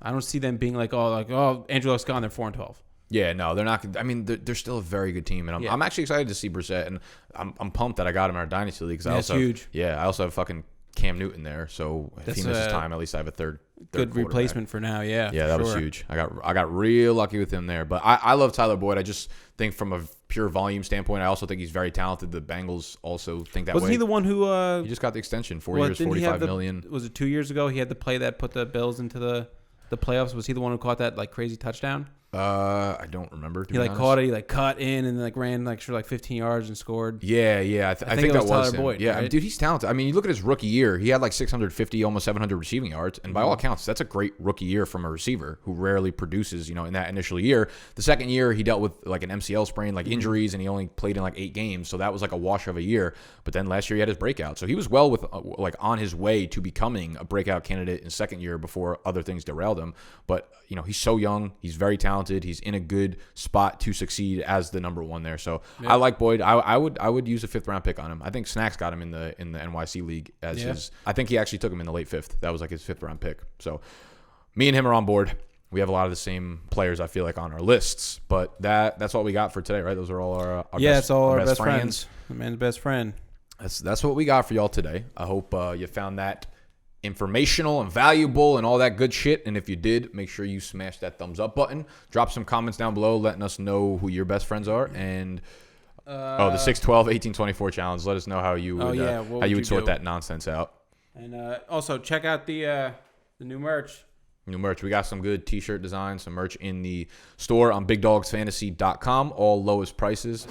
B: I don't see them being like, Andrew Luck's gone, they're 4-12.
A: Yeah, no, they're not. I mean, they're still a very good team, and I'm actually excited to see Brissett, and I'm pumped that I got him in our dynasty league.
B: That's huge.
A: Yeah, I also have fucking Cam Newton there. So if he misses time, at least I have a third
B: good replacement for now. Yeah,
A: that was huge. I got real lucky with him there. But I love Tyler Boyd. I just think from a pure volume standpoint, I also think he's very talented. The Bengals also think that way.
B: Wasn't he the one who?
A: He just got the extension, 4 years, $45 million.
B: Was it 2 years ago? He had the play that put the Bills into the playoffs. Was he the one who caught that like crazy touchdown?
A: I don't remember.
B: He caught it. He cut in and ran for 15 yards and scored.
A: Yeah. I think that was
B: Tyler
A: him.
B: Boyd.
A: Yeah,
B: right?
A: dude, he's talented. I mean, you look at his rookie year. He had 650, almost 700 receiving yards, and by all accounts, that's a great rookie year from a receiver who rarely produces. In that initial year. The second year, he dealt with an MCL sprain, injuries, and he only played in 8 games, so that was a wash of a year. But then last year he had his breakout, so he was well with on his way to becoming a breakout candidate in second year before other things derailed him. But he's so young, he's very talented, he's in a good spot to succeed as the number 1 there. So I like Boyd. I would use a 5th round pick on him. I think Snacks got him in the NYC league as his. I think he actually took him in the late 5th. That was his 5th round pick. So me and him are on board. We have a lot of the same players, I feel on our lists. But that's all we got for today, right? Those are all our
B: it's all our best friends. The man's best friend.
A: That's what we got for y'all today. I hope you found that informational and valuable and all that good shit. And if you did, make sure you smash that thumbs up button. Drop some comments down below letting us know who your best friends are. And the 612 1824 challenge. Let us know how you would sort that nonsense out.
B: And also check out the new merch.
A: We got some good t-shirt designs, some merch in the store on BigDogsFantasy.com. All lowest prices.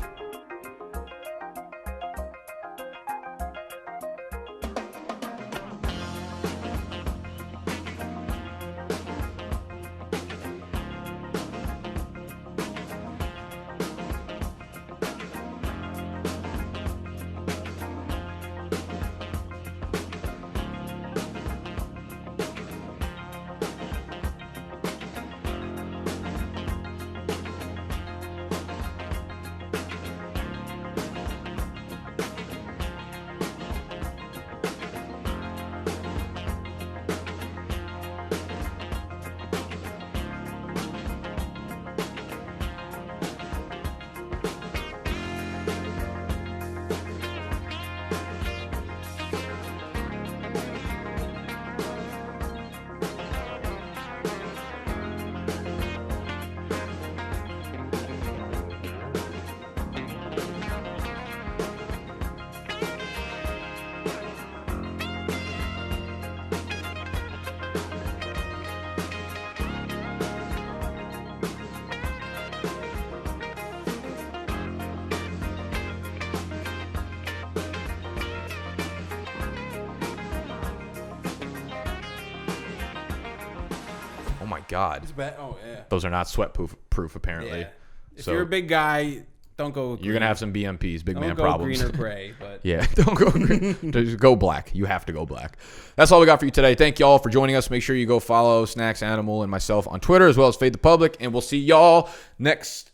A: Oh my God.
B: Oh yeah.
A: Those are not sweat proof apparently.
B: Yeah. If you're a big guy, don't go green.
A: You're gonna have some BMPs, big man problems.
B: Don't go green or gray, but
A: yeah, don't go green. Just go black. You have to go black. That's all we got for you today. Thank y'all for joining us. Make sure you go follow Snacks Animal and myself on Twitter as well as Fade the Public, and we'll see y'all next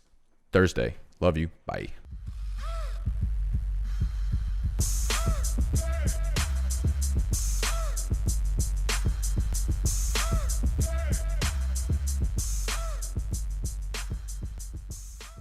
A: Thursday. Love you. Bye.